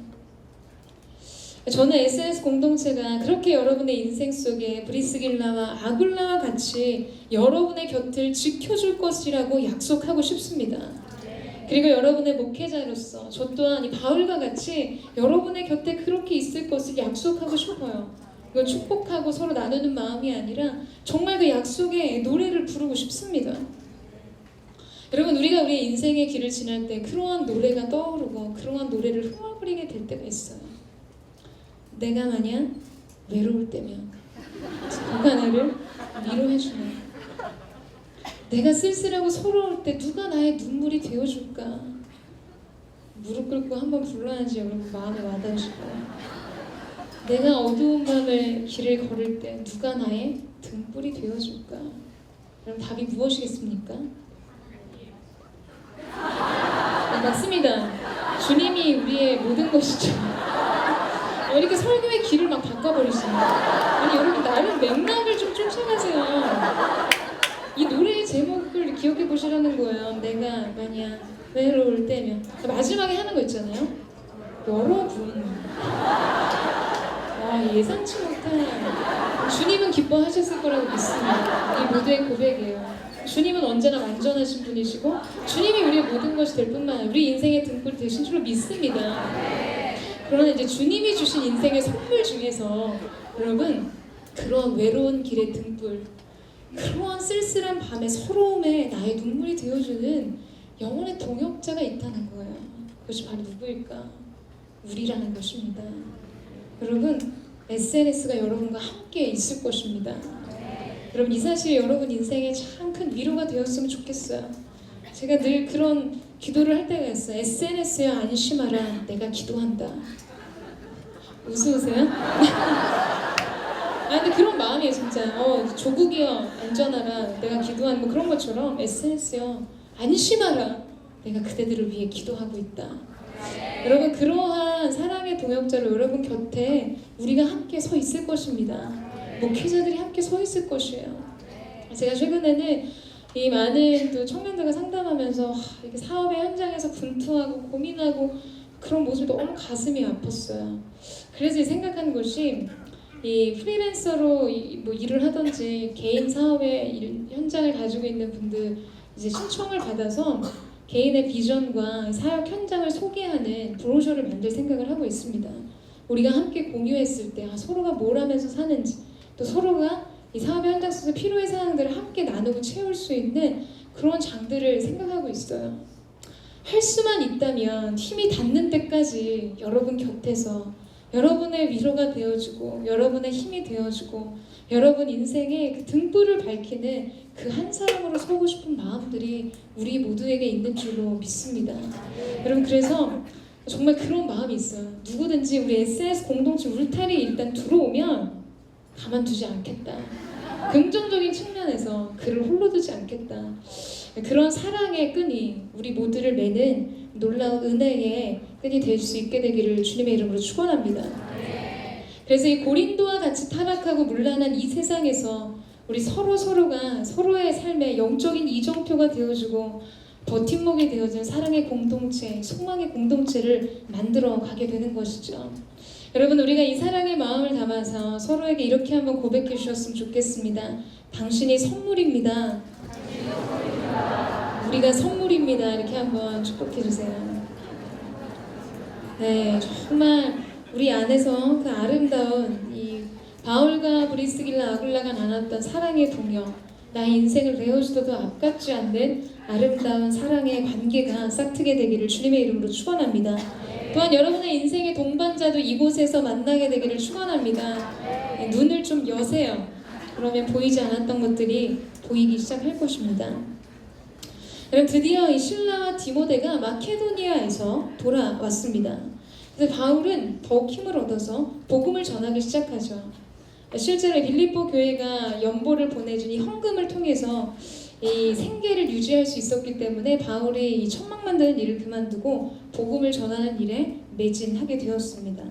저는 SNS 공동체가 그렇게 여러분의 인생 속에 브리스길라와 아굴라와 같이 여러분의 곁을 지켜줄 것이라고 약속하고 싶습니다. 그리고 여러분의 목회자로서 저 또한 이 바울과 같이 여러분의 곁에 그렇게 있을 것을 약속하고 싶어요. 이건 축복하고 서로 나누는 마음이 아니라 정말 그 약속에 노래를 부르고 싶습니다. 여러분 우리가 우리의 인생의 길을 지날 때 그러한 노래가 떠오르고 그러한 노래를 흥얼거리게 될 때가 있어요. 내가 만약 외로울 때면 누가 나를 위로해주네. 내가 쓸쓸하고 서러울 때 누가 나의 눈물이 되어줄까. 무릎 꿇고 한번 불러야지 여러분 마음에 와닿으실 거예요. 내가 어두운 밤을 길을 걸을 때 누가 나의 등불이 되어줄까. 그럼 답이 무엇이겠습니까? 네, 맞습니다. 주님이 우리의 모든 것이죠. 왜 이렇게 설교의 길을 막 바꿔버리십니까? 아니 여러분 나름 맥락을 좀 쫓아가세요. 이 노래의 제목을 기억해 보시라는 거예요. 내가 만약 외로울 때면 마지막에 하는 거 있잖아요. 여러분 예상치 못한 주님은 기뻐하셨을 거라고 믿습니다. 이 모두의 고백이에요. 주님은 언제나 완전하신 분이시고 주님이 우리의 모든 것이 될 뿐만 아니라 우리 인생의 등불 되신 줄로 믿습니다. 그러나 이제 주님이 주신 인생의 선물 중에서 여러분 그런 외로운 길의 등불, 그러한 쓸쓸한 밤의 서러움에 나의 눈물이 되어주는 영혼의 동역자가 있다는 거예요. 그것이 바로 누구일까? 우리라는 것입니다. 여러분 SNS가 여러분과 함께 있을 것입니다. 여러분 이 사실이 여러분 인생에 참 큰 위로가 되었으면 좋겠어요. 제가 늘 그런 기도를 할 때가 있어요. SNS에 안심하라 내가 기도한다. 웃으세요? 근데 그런 마음이에요 진짜. 조국이여 안전하라 내가 기도하는 뭐 그런 것처럼 SNS여 안심하라 내가 그대들을 위해 기도하고 있다. 여러분 그러한 사랑의 동역자로 여러분 곁에 우리가 함께 서 있을 것입니다. 목회자들이 함께 서 있을 것이에요. 제가 최근에는 이 많은 또 청년들과 상담하면서 이렇게 사업의 현장에서 분투하고 고민하고 그런 모습이 너무 가슴이 아팠어요. 그래서 생각한 것이 이 프리랜서로 뭐 일을 하든지 개인 사업의 현장을 가지고 있는 분들 이제 신청을 받아서 개인의 비전과 사역 현장을 소개하는 브로셔를 만들 생각을 하고 있습니다. 우리가 함께 공유했을 때 서로가 뭘 하면서 사는지 또 서로가 이 사업의 현장 속에서 필요한 사항들을 함께 나누고 채울 수 있는 그런 장들을 생각하고 있어요. 할 수만 있다면 힘이 닿는 때까지 여러분 곁에서 여러분의 위로가 되어주고 여러분의 힘이 되어주고 여러분 인생의 그 등불을 밝히는 그 한 사람으로 서고 싶은 마음들이 우리 모두에게 있는 줄로 믿습니다. 여러분 그래서 정말 그런 마음이 있어요. 누구든지 우리 SNS 공동체 울타리 일단 들어오면 가만두지 않겠다. 긍정적인 측면에서 그를 홀로 두지 않겠다. 그런 사랑의 끈이 우리 모두를 매는 놀라운 은혜의 끈이 될 수 있게 되기를 주님의 이름으로 축원합니다. 그래서 이 고린도와 같이 타락하고 문란한 이 세상에서 우리 서로가 서로의 삶에 영적인 이정표가 되어주고 버팀목이 되어준 사랑의 공동체, 소망의 공동체를 만들어 가게 되는 것이죠. 여러분 우리가 이 사랑의 마음을 담아서 서로에게 이렇게 한번 고백해 주셨으면 좋겠습니다. 당신이 선물입니다. 우리가 선물입니다. 이렇게 한번 축복해 주세요. 네, 정말 우리 안에서 그 아름다운 이 바울과 브리스길라 아굴라가 나눴던 사랑의 동역, 나의 인생을 내어주어도 아깝지 않는 아름다운 사랑의 관계가 싹트게 되기를 주님의 이름으로 축원합니다. 또한 여러분의 인생의 동반자도 이곳에서 만나게 되기를 축원합니다. 눈을 좀 여세요. 그러면 보이지 않았던 것들이 보이기 시작할 것입니다. 여러분 드디어 이 실라와 디모데가 마케도니아에서 돌아왔습니다. 근데 바울은 더욱 힘을 얻어서 복음을 전하기 시작하죠. 실제로 빌립보 교회가 연보를 보내준 이 헌금을 통해서 이 생계를 유지할 수 있었기 때문에 바울이 이 천막 만드는 일을 그만두고 복음을 전하는 일에 매진하게 되었습니다.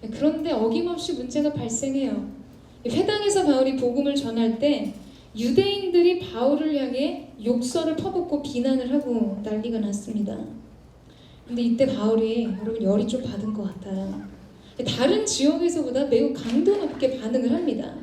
그런데 어김없이 문제가 발생해요. 회당에서 바울이 복음을 전할 때 유대인들이 바울을 향해 욕설을 퍼붓고 비난을 하고 난리가 났습니다. 근데 이때 바울이 여러분 열이 좀 받은 것 같아요. 다른 지역에서보다 매우 강도 높게 반응을 합니다.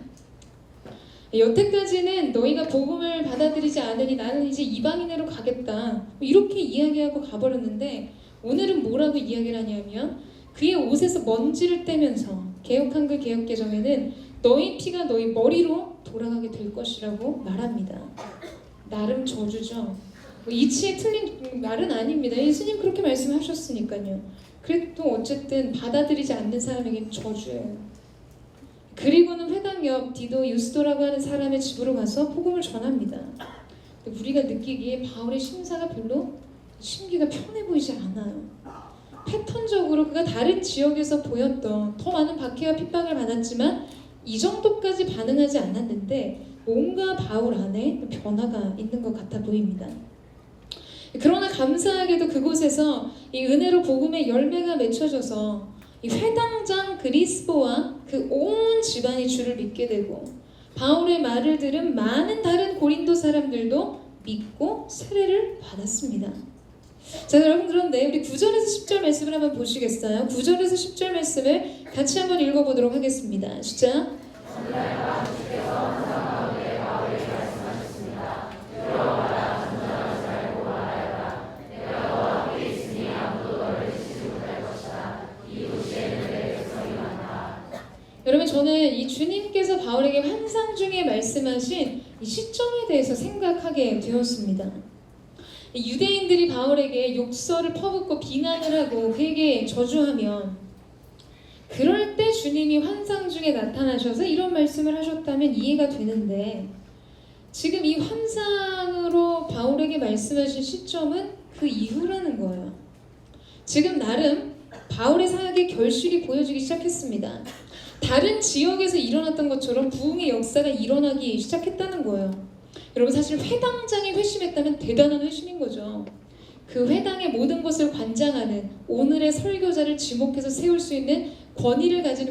여태까지는 너희가 복음을 받아들이지 않으니 나는 이제 이방인으로 가겠다 이렇게 이야기하고 가버렸는데 오늘은 뭐라고 이야기를 하냐면 그의 옷에서 먼지를 떼면서 개역한글 개역개정에는 너희 피가 너희 머리로 돌아가게 될 것이라고 말합니다. 나름 저주죠. 이치에 틀린 말은 아닙니다. 예수님 그렇게 말씀하셨으니까요. 그래도 어쨌든 받아들이지 않는 사람에게는 저주예요. 그리고는 회당 옆 디도 유스도라고 하는 사람의 집으로 가서 복음을 전합니다. 우리가 느끼기에 바울의 심사가 별로 심기가 편해 보이지 않아요. 패턴적으로 그가 다른 지역에서 보였던 더 많은 박해와 핍박을 받았지만 이 정도까지 반응하지 않았는데 뭔가 바울 안에 변화가 있는 것 같아 보입니다. 그러나 감사하게도 그곳에서 이 은혜로 복음의 열매가 맺혀져서 이 회당장 그리스보와 그 온 집안이 주를 믿게 되고 바울의 말을 들은 많은 다른 고린도 사람들도 믿고 세례를 받았습니다. 자 여러분 그런데 우리 9절에서 10절 말씀을 한번 보시겠어요? 9절에서 10절 말씀을 같이 한번 읽어보도록 하겠습니다. 시작! 여러분 저는 이 주님께서 바울에게 환상 중에 말씀하신 이 시점에 대해서 생각하게 되었습니다. 유대인들이 바울에게 욕설을 퍼붓고 비난을 하고 그에게 저주하면 그럴 때 주님이 환상 중에 나타나셔서 이런 말씀을 하셨다면 이해가 되는데 지금 이 환상으로 바울에게 말씀하신 시점은 그 이후라는 거예요. 지금 나름 바울의 사역의 결실이 보여지기 시작했습니다. 다른 지역에서 일어났던 것처럼 부흥의 역사가 일어나기 시작했다는 거예요. 여러분 사실 회당장이 회심했다면 대단한 회심인 거죠. 그 회당의 모든 것을 관장하는 오늘의 설교자를 지목해서 세울 수 있는 권위를 가진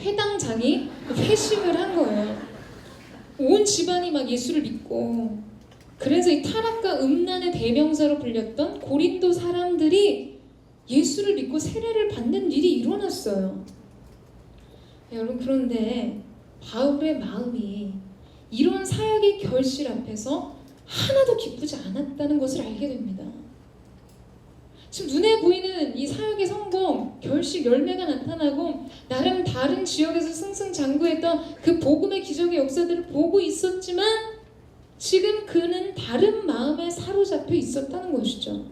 회당장이 회심을 한 거예요. 온 집안이 막 예수를 믿고 그래서 이 타락과 음란의 대명사로 불렸던 고린도 사람들이 예수를 믿고 세례를 받는 일이 일어났어요. 여러분 그런데 바울의 마음이 이런 사역의 결실 앞에서 하나도 기쁘지 않았다는 것을 알게 됩니다. 지금 눈에 보이는 이 사역의 성공, 결실, 열매가 나타나고 나름 다른 지역에서 승승장구했던 그 복음의 기적의 역사들을 보고 있었지만 지금 그는 다른 마음에 사로잡혀 있었다는 것이죠.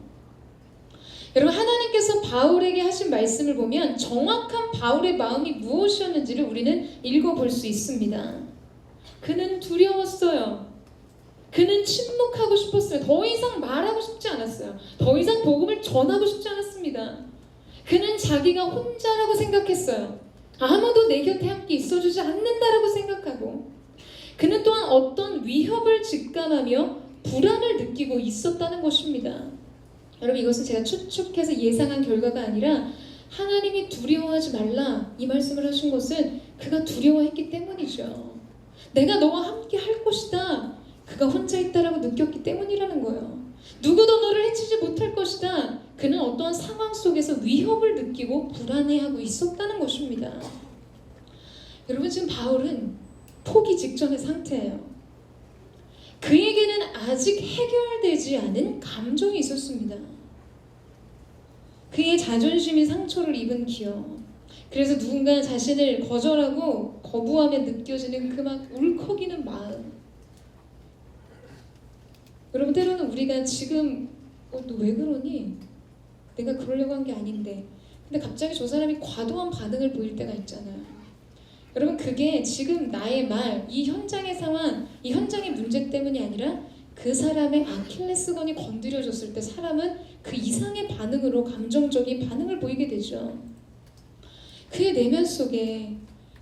여러분 하나님께서 바울에게 하신 말씀을 보면 정확한 바울의 마음이 무엇이었는지를 우리는 읽어볼 수 있습니다. 그는 두려웠어요. 그는 침묵하고 싶었어요. 더 이상 말하고 싶지 않았어요. 더 이상 복음을 전하고 싶지 않았습니다. 그는 자기가 혼자라고 생각했어요. 아무도 내 곁에 함께 있어주지 않는다라고 생각하고 그는 또한 어떤 위협을 직감하며 불안을 느끼고 있었다는 것입니다. 여러분 이것은 제가 추측해서 예상한 결과가 아니라 하나님이 두려워하지 말라 이 말씀을 하신 것은 그가 두려워했기 때문이죠. 내가 너와 함께 할 것이다. 그가 혼자 있다라고 느꼈기 때문이라는 거예요. 누구도 너를 해치지 못할 것이다. 그는 어떠한 상황 속에서 위협을 느끼고 불안해하고 있었다는 것입니다. 여러분 지금 바울은 포기 직전의 상태예요. 그에게는 아직 해결되지 않은 감정이 있었습니다. 그의 자존심이 상처를 입은 기억. 그래서 누군가 자신을 거절하고 거부하며 느껴지는 그 막 울컥이는 마음. 여러분 때로는 우리가 지금 너 왜 그러니? 내가 그러려고 한 게 아닌데 근데 갑자기 저 사람이 과도한 반응을 보일 때가 있잖아요. 여러분 그게 지금 나의 말, 이 현장의 상황, 이 현장의 문제 때문이 아니라 그 사람의 아킬레스건이 건드려졌을 때 사람은 그 이상의 반응으로 감정적인 반응을 보이게 되죠. 그의 내면 속에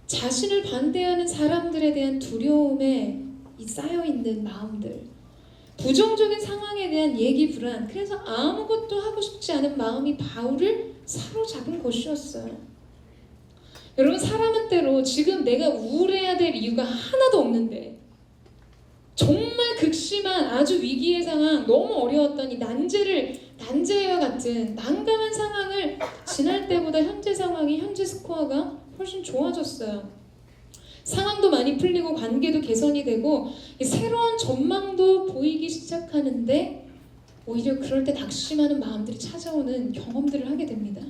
자신을 반대하는 사람들에 대한 두려움에 쌓여있는 마음들, 부정적인 상황에 대한 얘기 불안, 그래서 아무것도 하고 싶지 않은 마음이 바울을 사로잡은 것이었어요. 여러분, 사람은 때로 지금 내가 우울해야 될 이유가 하나도 없는데 정말 극심한 아주 위기의 상황, 너무 어려웠던 이 난제와 같은 난감한 상황을 지날 때보다 현재 상황이, 현재 스코어가 훨씬 좋아졌어요. 상황도 많이 풀리고 관계도 개선이 되고 새로운 전망도 보이기 시작하는데 오히려 그럴 때 낙심하는 마음들이 찾아오는 경험들을 하게 됩니다.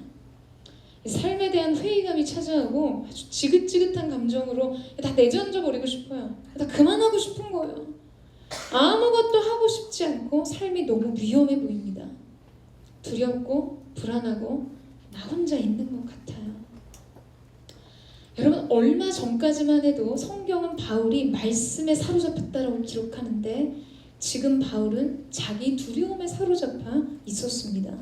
삶에 대한 회의감이 찾아오고 아주 지긋지긋한 감정으로 다 내던져 버리고 싶어요. 다 그만하고 싶은 거예요. 아무것도 하고 싶지 않고 삶이 너무 위험해 보입니다. 두렵고 불안하고 나 혼자 있는 것 같아요. 여러분, 얼마 전까지만 해도 성경은 바울이 말씀에 사로잡혔다라고 기록하는데 지금 바울은 자기 두려움에 사로잡혀 있었습니다.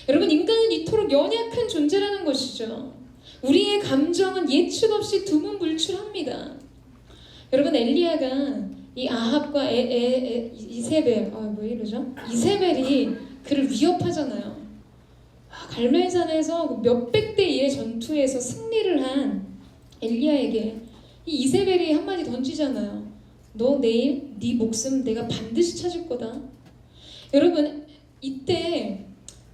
여러분, 인간은 이토록 연약한 존재라는 것이죠. 우리의 감정은 예측 없이 두문불출합니다. 여러분, 엘리야가 이 아합과 이세벨, 이세벨이 그를 위협하잖아요. 갈멜산에서 몇백 대 1의 전투에서 승리를 한 엘리야에게 이 이세벨이 한마디 던지잖아요. 너 내일 네 목숨 내가 반드시 찾을 거다. 여러분, 이때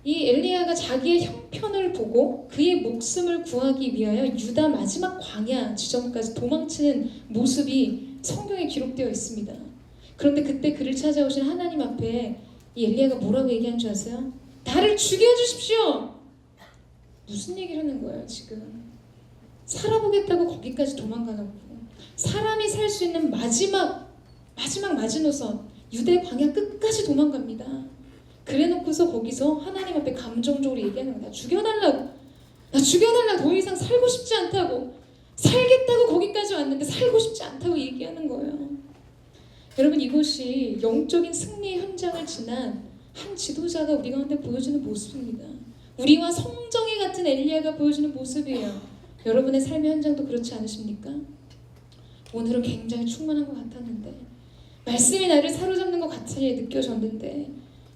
이 엘리야가 자기의 형편을 보고 그의 목숨을 구하기 위하여 유다 마지막 광야 지점까지 도망치는 모습이 성경에 기록되어 있습니다. 그런데 그때 그를 찾아오신 하나님 앞에 이 엘리야가 뭐라고 얘기한 줄 아세요? 나를 죽여주십시오! 무슨 얘기를 하는 거예요 지금? 살아보겠다고 거기까지 도망가놓고 사람이 살 수 있는 마지막 마지노선 유대 광야 끝까지 도망갑니다. 그래놓고서 거기서 하나님 앞에 감정적으로 얘기하는 거야. 나 죽여달라. 더 이상 살고 싶지 않다고. 살겠다고 거기까지 왔는데 살고 싶지 않다고 얘기하는 거예요. 여러분, 이것이 영적인 승리의 현장을 지난 한 지도자가 우리 가운데 보여주는 모습입니다. 우리와 성정이 같은 엘리야가 보여주는 모습이에요. 여러분의 삶의 현장도 그렇지 않으십니까? 오늘은 굉장히 충만한 것 같았는데, 말씀이 나를 사로잡는 것 같이 느껴졌는데,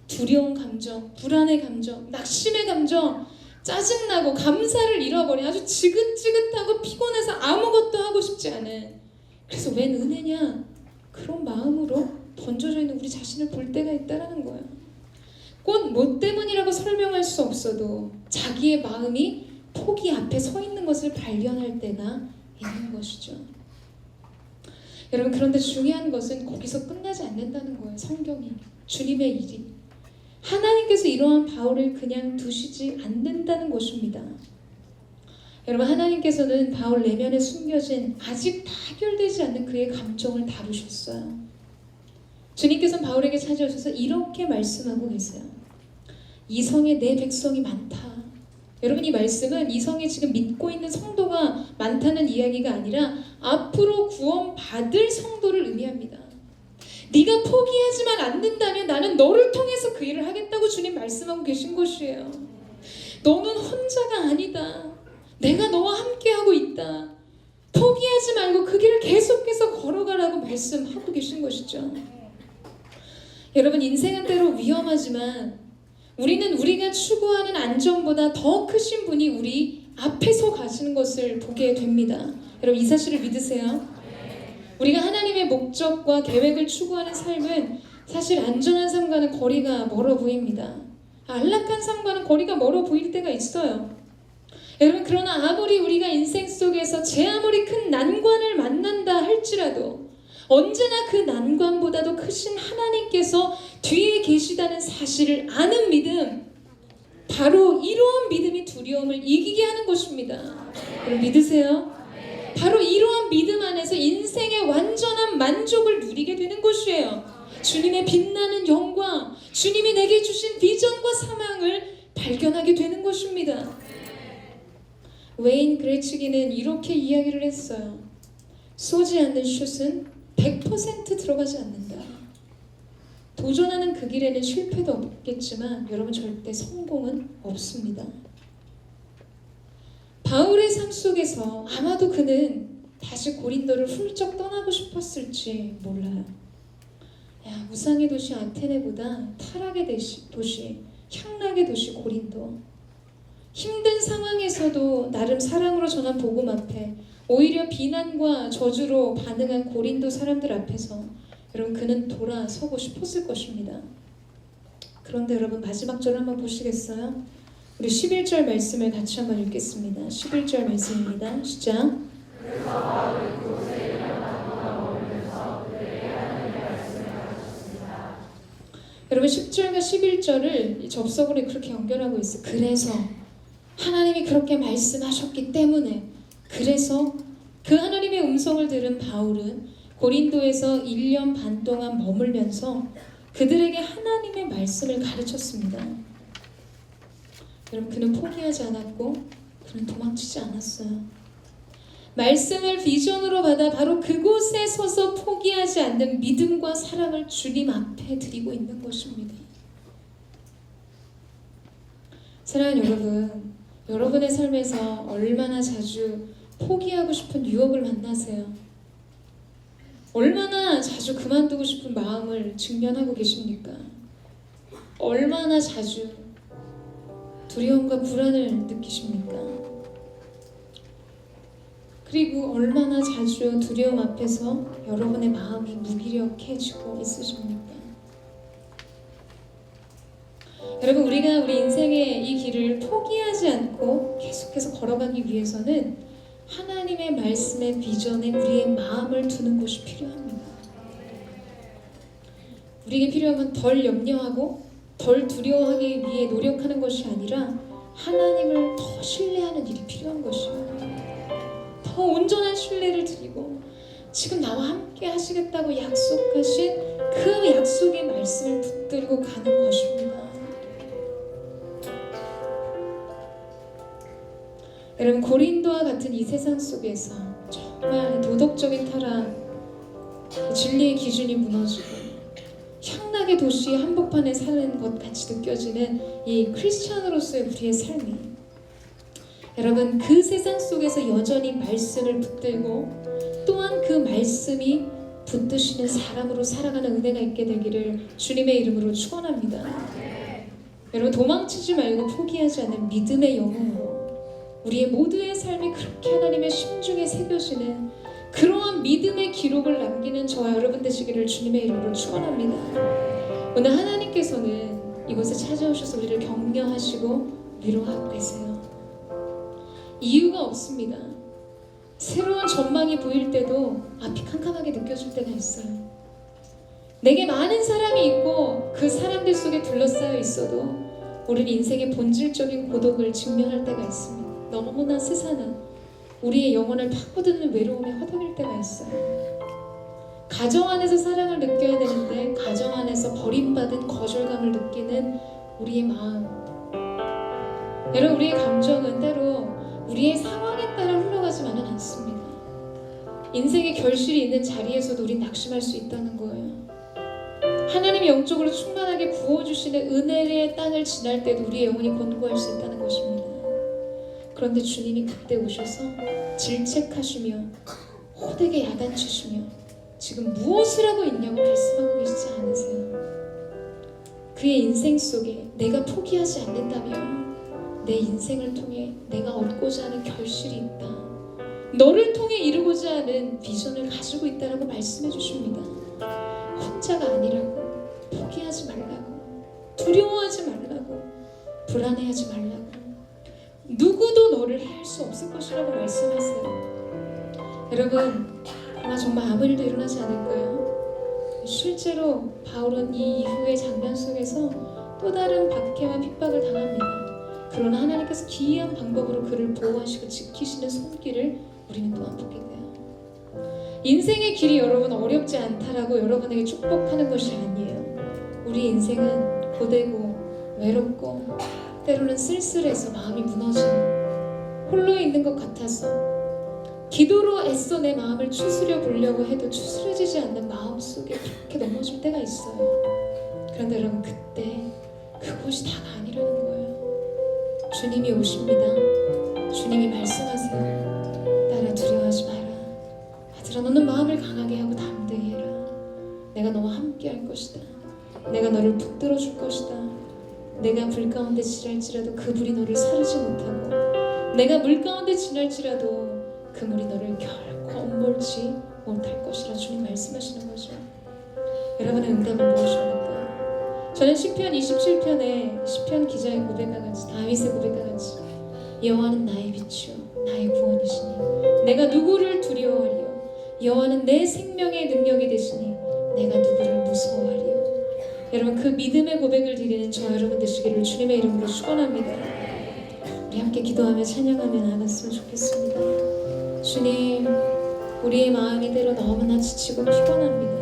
두려운 감정, 불안의 감정, 낙심의 감정, 짜증나고 감사를 잃어버린 아주 지긋지긋하고 피곤해서 아무것도 하고 싶지 않은, 그래서 웬 은혜냐, 그런 마음으로 던져져 있는 우리 자신을 볼 때가 있다라는 거예요. 꼭 뭐 때문이라고 설명할 수 없어도 자기의 마음이 포기 앞에 서 있는 것을 발견할 때가 있는 것이죠. 여러분, 그런데 중요한 것은 거기서 끝나지 않는다는 거예요. 성경이, 주님의 일이 하나님께서 이러한 바울을 그냥 두시지 않는다는 것입니다. 여러분, 하나님께서는 바울 내면에 숨겨진 아직 다 해결되지 않는 그의 감정을 다루셨어요. 주님께서는 바울에게 찾아오셔서 이렇게 말씀하고 계세요. 이 성에 내 백성이 많다. 여러분, 이 말씀은 이 성에 지금 믿고 있는 성도가 많다는 이야기가 아니라 앞으로 구원받을 성도를 의미합니다. 네가 포기하지만 않는다면 나는 너를 통해서 그 일을 하겠다고 주님 말씀하고 계신 것이에요. 너는 혼자가 아니다. 내가 너와 함께하고 있다. 포기하지 말고 그 길을 계속해서 걸어가라고 말씀하고 계신 것이죠. 여러분, 인생은 때로 위험하지만 우리는 우리가 추구하는 안전보다 더 크신 분이 우리 앞에서 가시는 것을 보게 됩니다. 여러분, 이 사실을 믿으세요? 우리가 하나님의 목적과 계획을 추구하는 삶은 사실 안전한 삶과는 거리가 멀어 보입니다. 안락한 삶과는 거리가 멀어 보일 때가 있어요. 여러분, 그러나 아무리 우리가 인생 속에서 제 아무리 큰 난관을 만난다 할지라도 언제나 그 난관보다도 크신 하나님께서 뒤에 계시다는 사실을 아는 믿음, 바로 이러한 믿음이 두려움을 이기게 하는 것입니다. 여러분, 믿으세요? 바로 이러한 믿음 안에서 인생의 완전한 만족을 누리게 되는 것이에요. 주님의 빛나는 영광, 주님이 내게 주신 비전과 사명을 발견하게 되는 것입니다. 웨인 그레츠기는 이렇게 이야기를 했어요. 쏘지 않는 슛은 100% 들어가지 않는다. 도전하는 그 길에는 실패도 없겠지만 여러분 절대 성공은 없습니다. 바울의 삶 속에서 아마도 그는 다시 고린도를 훌쩍 떠나고 싶었을지 몰라요. 우상의 도시 아테네보다 타락의 도시, 향락의 도시 고린도. 힘든 상황에서도 나름 사랑으로 전한 복음 앞에 오히려 비난과 저주로 반응한 고린도 사람들 앞에서 여러분 그는 돌아서고 싶었을 것입니다. 그런데 여러분 마지막 절을 한번 보시겠어요? 우리 11절 말씀을 같이 한번 읽겠습니다. 11절 말씀입니다. 시작. 여러분 10절과 11절을 접속으로 그렇게 연결하고 있어요. 그래서 하나님이 그렇게 말씀하셨기 때문에, 그래서 그 하나님의 음성을 들은 바울은 고린도에서 1년 반 동안 머물면서 그들에게 하나님의 말씀을 가르쳤습니다. 여러분 그는 포기하지 않았고 그는 도망치지 않았어요. 말씀을 비전으로 받아 바로 그곳에 서서 포기하지 않는 믿음과 사랑을 주님 앞에 드리고 있는 것입니다. 사랑하는 여러분, 여러분의 삶에서 얼마나 자주 포기하고 싶은 유혹을 만나세요? 얼마나 자주 그만두고 싶은 마음을 직면하고 계십니까? 얼마나 자주 두려움과 불안을 느끼십니까? 그리고 얼마나 자주 두려움 앞에서 여러분의 마음이 무기력해지고 있으십니까? 여러분 우리가 우리 인생의 이 길을 포기하지 않고 계속해서 걸어가기 위해서는 하나님의 말씀의 비전에 우리의 마음을 두는 것이 필요합니다. 우리에게 필요한 건 덜 염려하고 덜 두려워하기 위해 노력하는 것이 아니라 하나님을 더 신뢰하는 일이 필요한 것입니다. 더 온전한 신뢰를 드리고 지금 나와 함께 하시겠다고 약속하신 그 약속의 말씀을 붙들고 가는 것입니다. 여러분 고린도와 같은 이 세상 속에서 정말 도덕적인 타락, 진리의 기준이 무너지고 향락의 도시 한복판에 사는 것 같이 느껴지는 이 크리스찬으로서의 우리의 삶이, 여러분 그 세상 속에서 여전히 말씀을 붙들고 또한 그 말씀이 붙드시는 사람으로 살아가는 은혜가 있게 되기를 주님의 이름으로 축원합니다. 여러분 도망치지 말고 포기하지 않는 믿음의 영혼으로 우리의 모두의 삶이 그렇게 하나님의 심중에 새겨지는 그러한 믿음의 기록을 남기는 저와 여러분 되시기를 주님의 이름으로 축원합니다. 오늘 하나님께서는 이곳에 찾아오셔서 우리를 격려하시고 위로하고 계세요. 이유가 없습니다. 새로운 전망이 보일 때도 앞이 캄캄하게 느껴질 때가 있어요. 내게 많은 사람이 있고 그 사람들 속에 둘러싸여 있어도 우리는 인생의 본질적인 고독을 직면할 때가 있습니다. 너무나 스산한 우리의 영혼을 파고드는 외로움에 허덕일 때가 있어요. 가정 안에서 사랑을 느껴야 되는데 가정 안에서 버림받은 거절감을 느끼는 우리의 마음. 여러분 우리의 감정은 때로 우리의 상황에 따라 흘러가지만은 않습니다. 인생의 결실이 있는 자리에서도 우린 낙심할 수 있다는 거예요. 하나님이 영적으로 충만하게 부어주시는 은혜의 땅을 지날 때도 우리의 영혼이 곤고할 수 있다는 것입니다. 그런데 주님이 그때 오셔서 질책하시며 호되게 야단치시며 지금 무엇을 하고 있냐고 말씀하고 계시지 않으세요? 그의 인생 속에 내가 포기하지 않는다면 내 인생을 통해 내가 얻고자 하는 결실이 있다. 너를 통해 이루고자 하는 비전을 가지고 있다라고 말씀해 주십니다. 혼자가 아니라고, 포기하지 말라고, 두려워하지 말라고, 불안해하지 말라고, 누구도 너를 해할 수 없을 것이라고 말씀하세요. 여러분 아마 정말 아무 일도 일어나지 않을까요? 실제로 바울은 이 이후의 장면 속에서 또 다른 박해와 핍박을 당합니다. 그러나 하나님께서 기이한 방법으로 그를 보호하시고 지키시는 손길을 우리는 또한 보게 돼요. 인생의 길이 여러분 어렵지 않다라고 여러분에게 축복하는 것이 아니에요. 우리 인생은 고되고 외롭고 때로는 쓸쓸해서 마음이 무너지는, 홀로 있는 것 같아서 기도로 애써 내 마음을 추스려 보려고 해도 추스려지지 않는 마음 속에 그렇게 넘어질 때가 있어요. 그런데 여러분, 그때 그곳이 다가 아니라는 거예요. 주님이 오십니다. 주님이 말씀하세요. 딸아, 두려워하지 마라. 아들아, 너는 마음을 강하게 하고 담대히 해라. 내가 너와 함께 할 것이다. 내가 너를 붙들어 줄 것이다. 내가 불 가운데 지날지라도 그 불이 너를 사르지 못하고, 내가 물 가운데 지날지라도 그 물이 너를 결코 엄몰지 못할 것이라 주님 말씀하시는 거죠. 여러분의 응답은 무엇입니까? 저는 시편 27편에 시편 기자의 고백과 같이, 다윗의 고백과 같이, 여호와는 나의 빛이요 나의 구원이시니 내가 누구를 두려워하리요. 여호와는 내 생명의 능력이 되시니 내가 누구를 무서워하리요. 여러분, 그 믿음의 고백을 드리는 저 여러분 되시기를 주님의 이름으로 축원합니다. 우리 함께 기도하며 찬양하며 나갔으면 좋겠습니다. 주님, 우리의 마음이 때로 너무나 지치고 피곤합니다.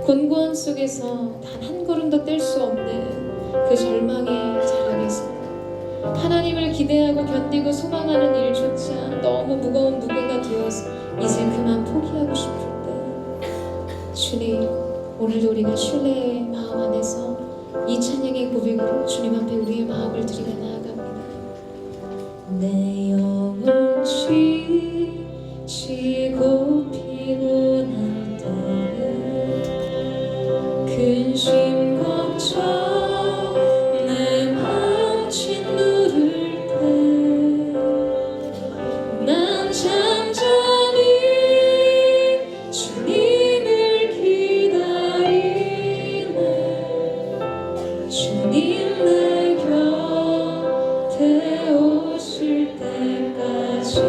곤고함 속에서 단 한 걸음도 뗄 수 없는 그 절망의 자락에서 하나님을 기대하고 견디고 소망하는 일조차 너무 무거운 무게가 되어서 이제 그만 포기하고 싶을 때, 주님, 오늘도 우리가 신뢰의 마음 안에서 이 찬양의 고백으로 주님 앞에 우리의 마음을 드리며 나아갑니다. 내 영혼 지치고 피곤할 때에 근심 걱정 내 마음 짓누를 때 난 잠잠히 주님을 기다리네. 주님 내 곁에 오실 때까지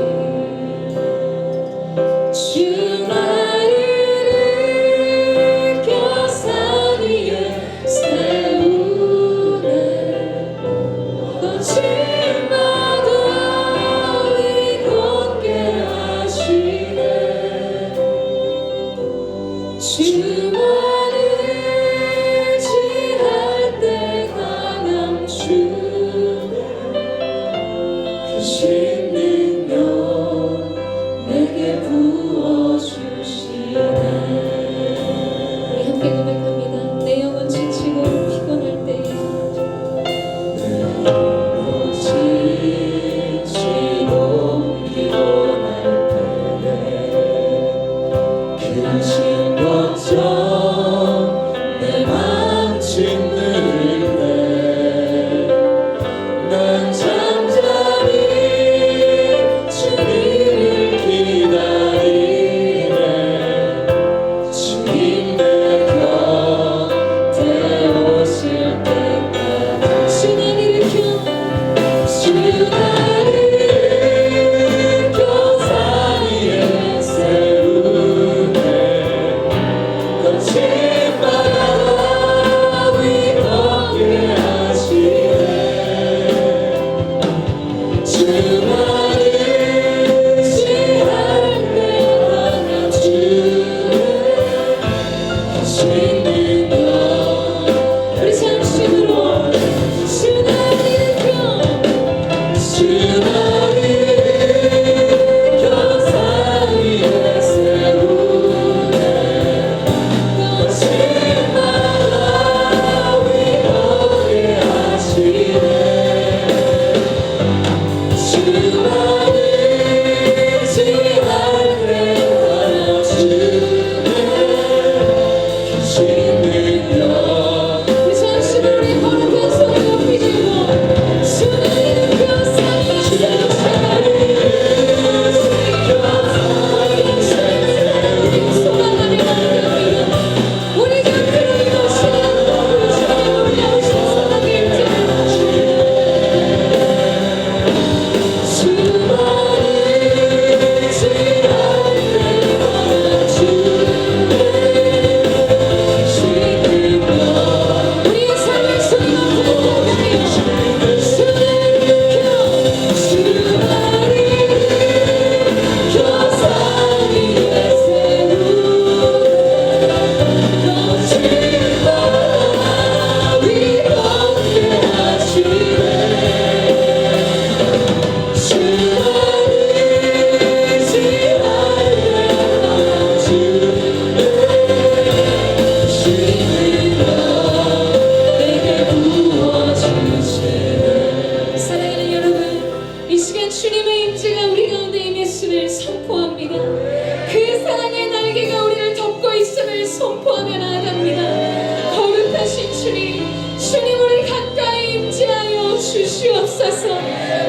주만을 느껴 산 위에 세우네. 거침마다 위곳게 하시네. 주만을 의지할 때 강한 주옵소서.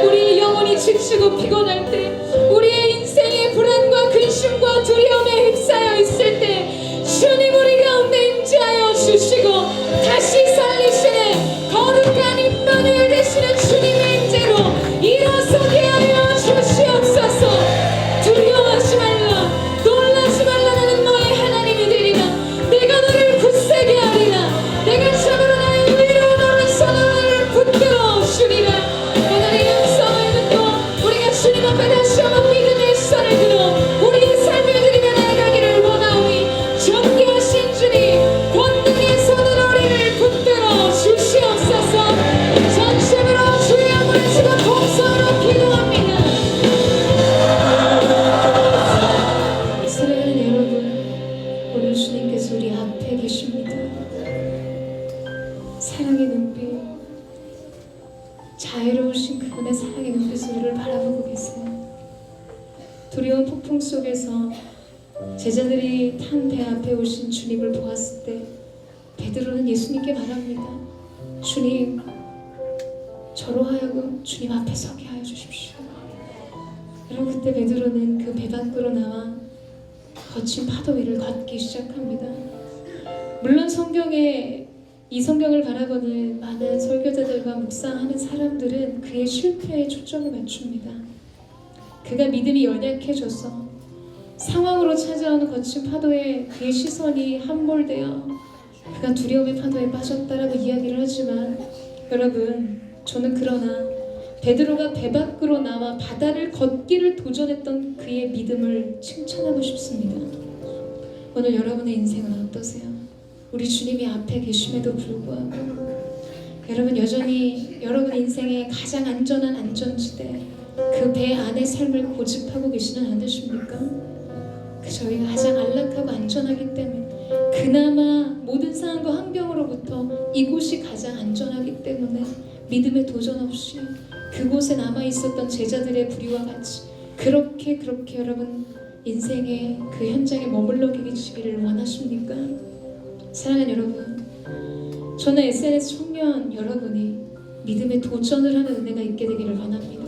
우리의 영혼이 지치고 피곤할 때, 우리의 인생의 불안과 근심과 두려움에 휩싸여 있을 때 주님 우리 가운데 임재하여 주시고 다시 살리시는 거룩한 임마누엘 되시는 주님의 임재로 일어서게 하여 주시옵소서. 두려워하지 말라, 놀라지 말라. 나는 너의 하나님이 되리라. 내가 너를 굳세게 하리라. 내가 참으로 나의 위로 너를 선을 붙들어 주리라. 오늘 이 음성을 듣고 우리가 주님 앞에 다시 한번 믿음의 손을 들어 우리의 삶을 드리며 나아가기를 원하오니 존귀하신 주님 권능의 손으로 우리를 붙들어 주시옵소서. 전심으로 주의 영광을 지금 봉성으로 기도합니다. 사랑하는 여러분, 오늘 주님께서 우리 앞에 계십니다. 사랑의 눈빛, 자애로우신 그분의 사랑의 눈빛으로 우리를 바라보고 계세요. 두려운 폭풍 속에서 제자들이 탄 배 앞에 오신 주님을 보았을 때 베드로는 예수님께 말합니다. 주님, 저로 하여금 주님 앞에 서게 하여 주십시오. 여러분, 그때 베드로는 그 배 밖으로 나와 거친 파도 위를 걷기 시작합니다. 물론 이 성경을 바라보는 많은 설교자들과 묵상하는 사람들은 그의 실패에 초점을 맞춥니다. 그가 믿음이 연약해져서 상황으로 찾아오는 거친 파도에 그의 시선이 함몰되어 그가 두려움의 파도에 빠졌다라고 이야기를 하지만, 여러분, 저는 그러나 베드로가 배 밖으로 나와 바다를 걷기를 도전했던 그의 믿음을 칭찬하고 싶습니다. 오늘 여러분의 인생은 어떠세요? 우리 주님이 앞에 계심에도 불구하고 여러분 여전히 여러분 인생의 가장 안전한 안전지대, 그 배 안의 삶을 고집하고 계시는 않으십니까? 그 저희가 가장 안락하고 안전하기 때문에, 그나마 모든 상황과 환경으로부터 이곳이 가장 안전하기 때문에 믿음의 도전 없이 그곳에 남아있었던 제자들의 부류와 같이 그렇게 여러분 인생의 그 현장에 머물러 계시기를 원하십니까? 사랑하는 여러분, 저는 SNS 청년 여러분이 믿음의 도전을 하는 은혜가 있게 되기를 원합니다.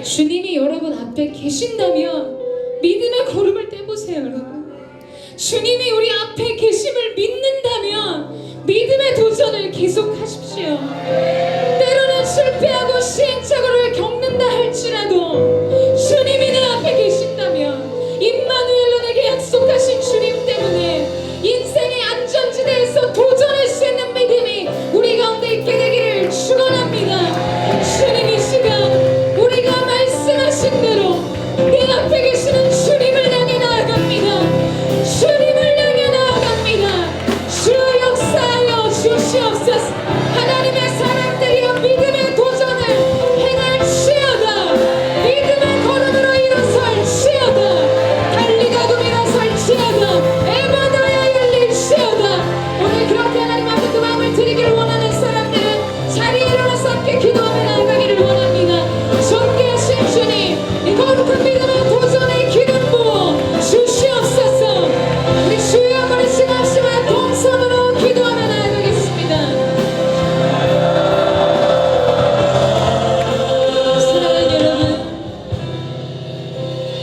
주님이 여러분 앞에 계신다면 믿음의 걸음을 떼보세요. 여러분, 주님이 우리 앞에 계심을 믿는다면 믿음의 도전을 계속하십시오. 때로는 실패하고 시행착오를 겪는다 할지라도 주님이 내 앞에 계신다면, 임마누엘로 내게 약속하신 주님 때문에 인생의 안전지대에서 도전할 수 있는 믿음이 우리 가운데 있게 되기를 축원합니다. 주님, 이 시간 우리가 말씀하신 대로 내 앞에 계시는 주님을 향해 나아갑니다. 주님을 향해 나아갑니다. 주 역사하여 주시옵소서. 하나님의 사람들이여 믿음의 도전을 행할지어다. 믿음의 걸음으로 일어설지어다. 달리가고 일어설지어다. 에바다야 열릴지어다. 오늘 그렇게 하나님 앞에 그 마음을 드리기를 원하는 사람들은 자리에 일어나서 함께 기도하며 나아가기를 원합니다. 존귀하신 주님, 이 거룩한 믿음의 도전의 기름 부어 주시옵소서. 우리 주의 영광을 신앙심과 동성으로 기도하며 나아가겠습니다. 사랑하는 여러분,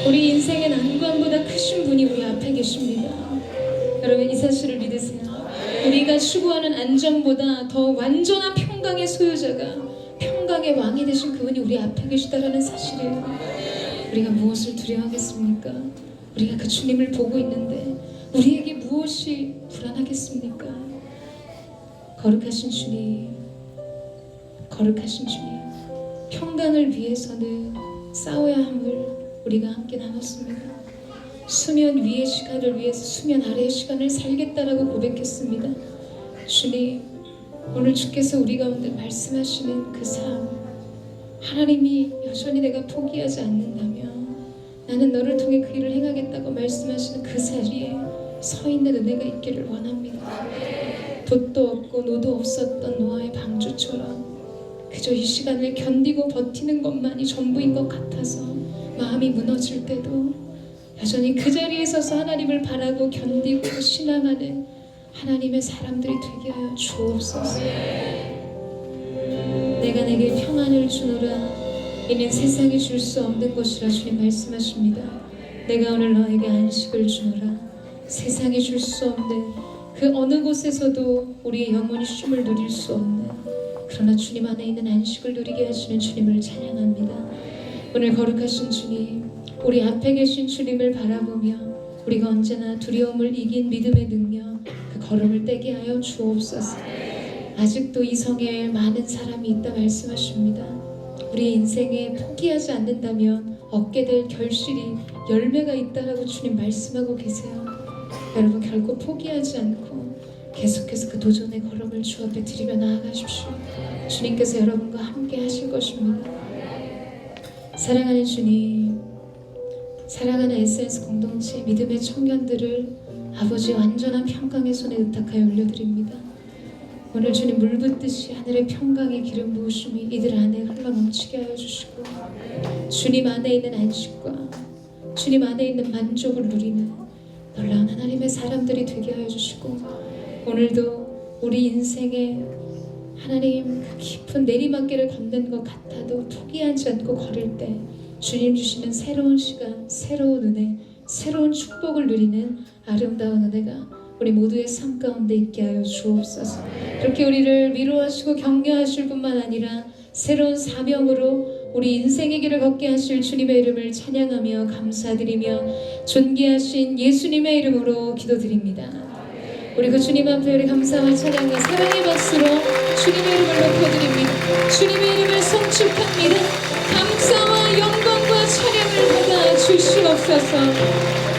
우리 인생의 난관보다 크신 분이 우리 앞에 계십니다. 여러분, 이 사실을 믿으세요. 우리가 추구하는 안정보다 더 완전한 평강의 소유자가, 평강의 왕이 되신 그분이 우리 앞에 계시다라는 사실이에요. 우리가 무엇을 두려워하겠습니까? 우리가 그 주님을 보고 있는데 우리에게 무엇이 불안하겠습니까? 거룩하신 주님, 거룩하신 주님, 평강을 위해서는 싸워야 함을 우리가 함께 나눴습니다. 수면 위의 시간을 위해서 수면 아래의 시간을 살겠다라고 고백했습니다. 주님, 오늘 주께서 우리 가운데 말씀하시는 그 삶, 하나님이 여전히 내가 포기하지 않는다면 나는 너를 통해 그 일을 행하겠다고 말씀하시는 그 자리에 서 있는 은혜가 있기를 원합니다. 돛도 없고 노도 없었던 노아의 방주처럼 그저 이 시간을 견디고 버티는 것만이 전부인 것 같아서 마음이 무너질 때도 여전히 그 자리에 서서 하나님을 바라고 견디고 신앙하는 하나님의 사람들이 되게 하여 주옵소서. 내가 내가 내게 평안을 주노라. 이는 세상이 줄 수 없는 것이라 주님 말씀하십니다. 내가 오늘 너에게 안식을 주노라. 세상이 줄 수 없는 그 어느 곳에서도 우리의 영혼이 쉼을 누릴 수 없는, 그러나 주님 안에 있는 안식을 누리게 하시는 주님을 찬양합니다. 오늘 거룩하신 주님, 우리 앞에 계신 주님을 바라보며 우리가 언제나 두려움을 이긴 믿음의 능력, 그 걸음을 떼게 하여 주옵소서. 아직도 이 성에 많은 사람이 있다 말씀하십니다. 우리의 인생에 포기하지 않는다면 얻게 될 결실이 열매가 있다라고 주님 말씀하고 계세요. 여러분, 결코 포기하지 않고 계속해서 그 도전의 걸음을 주 앞에 드리며 나아가십시오. 주님께서 여러분과 함께 하실 것입니다. 사랑하는 주님, 사랑하는 에센스 공동체 믿음의 청년들을 아버지의 완전한 평강의 손에 의탁하여 올려드립니다. 오늘 주님 물붓듯이 하늘의 평강의 기름 부으심이 이들 안에 흘러넘치게 하여 주시고, 주님 안에 있는 안식과 주님 안에 있는 만족을 누리는 놀라운 하나님의 사람들이 되게 하여 주시고, 오늘도 우리 인생에 하나님 그 깊은 내리막길을 걷는 것 같아도 포기하지 않고 걸을 때 주님 주시는 새로운 시간, 새로운 은혜, 새로운 축복을 누리는 아름다운 은혜가 우리 모두의 삶 가운데 있게 하여 주옵소서. 그렇게 우리를 위로하시고 격려하실 뿐만 아니라 새로운 사명으로 우리 인생의 길을 걷게 하실 주님의 이름을 찬양하며 감사드리며 존귀하신 예수님의 이름으로 기도드립니다. 우리 그 주님 앞에 우리 감사와 찬양과 사랑의 박수로 주님의 이름을 높여드립니다. 주님의 이름을 성축합니다. 감사와 영광과 찬양을 받아 주시옵소서.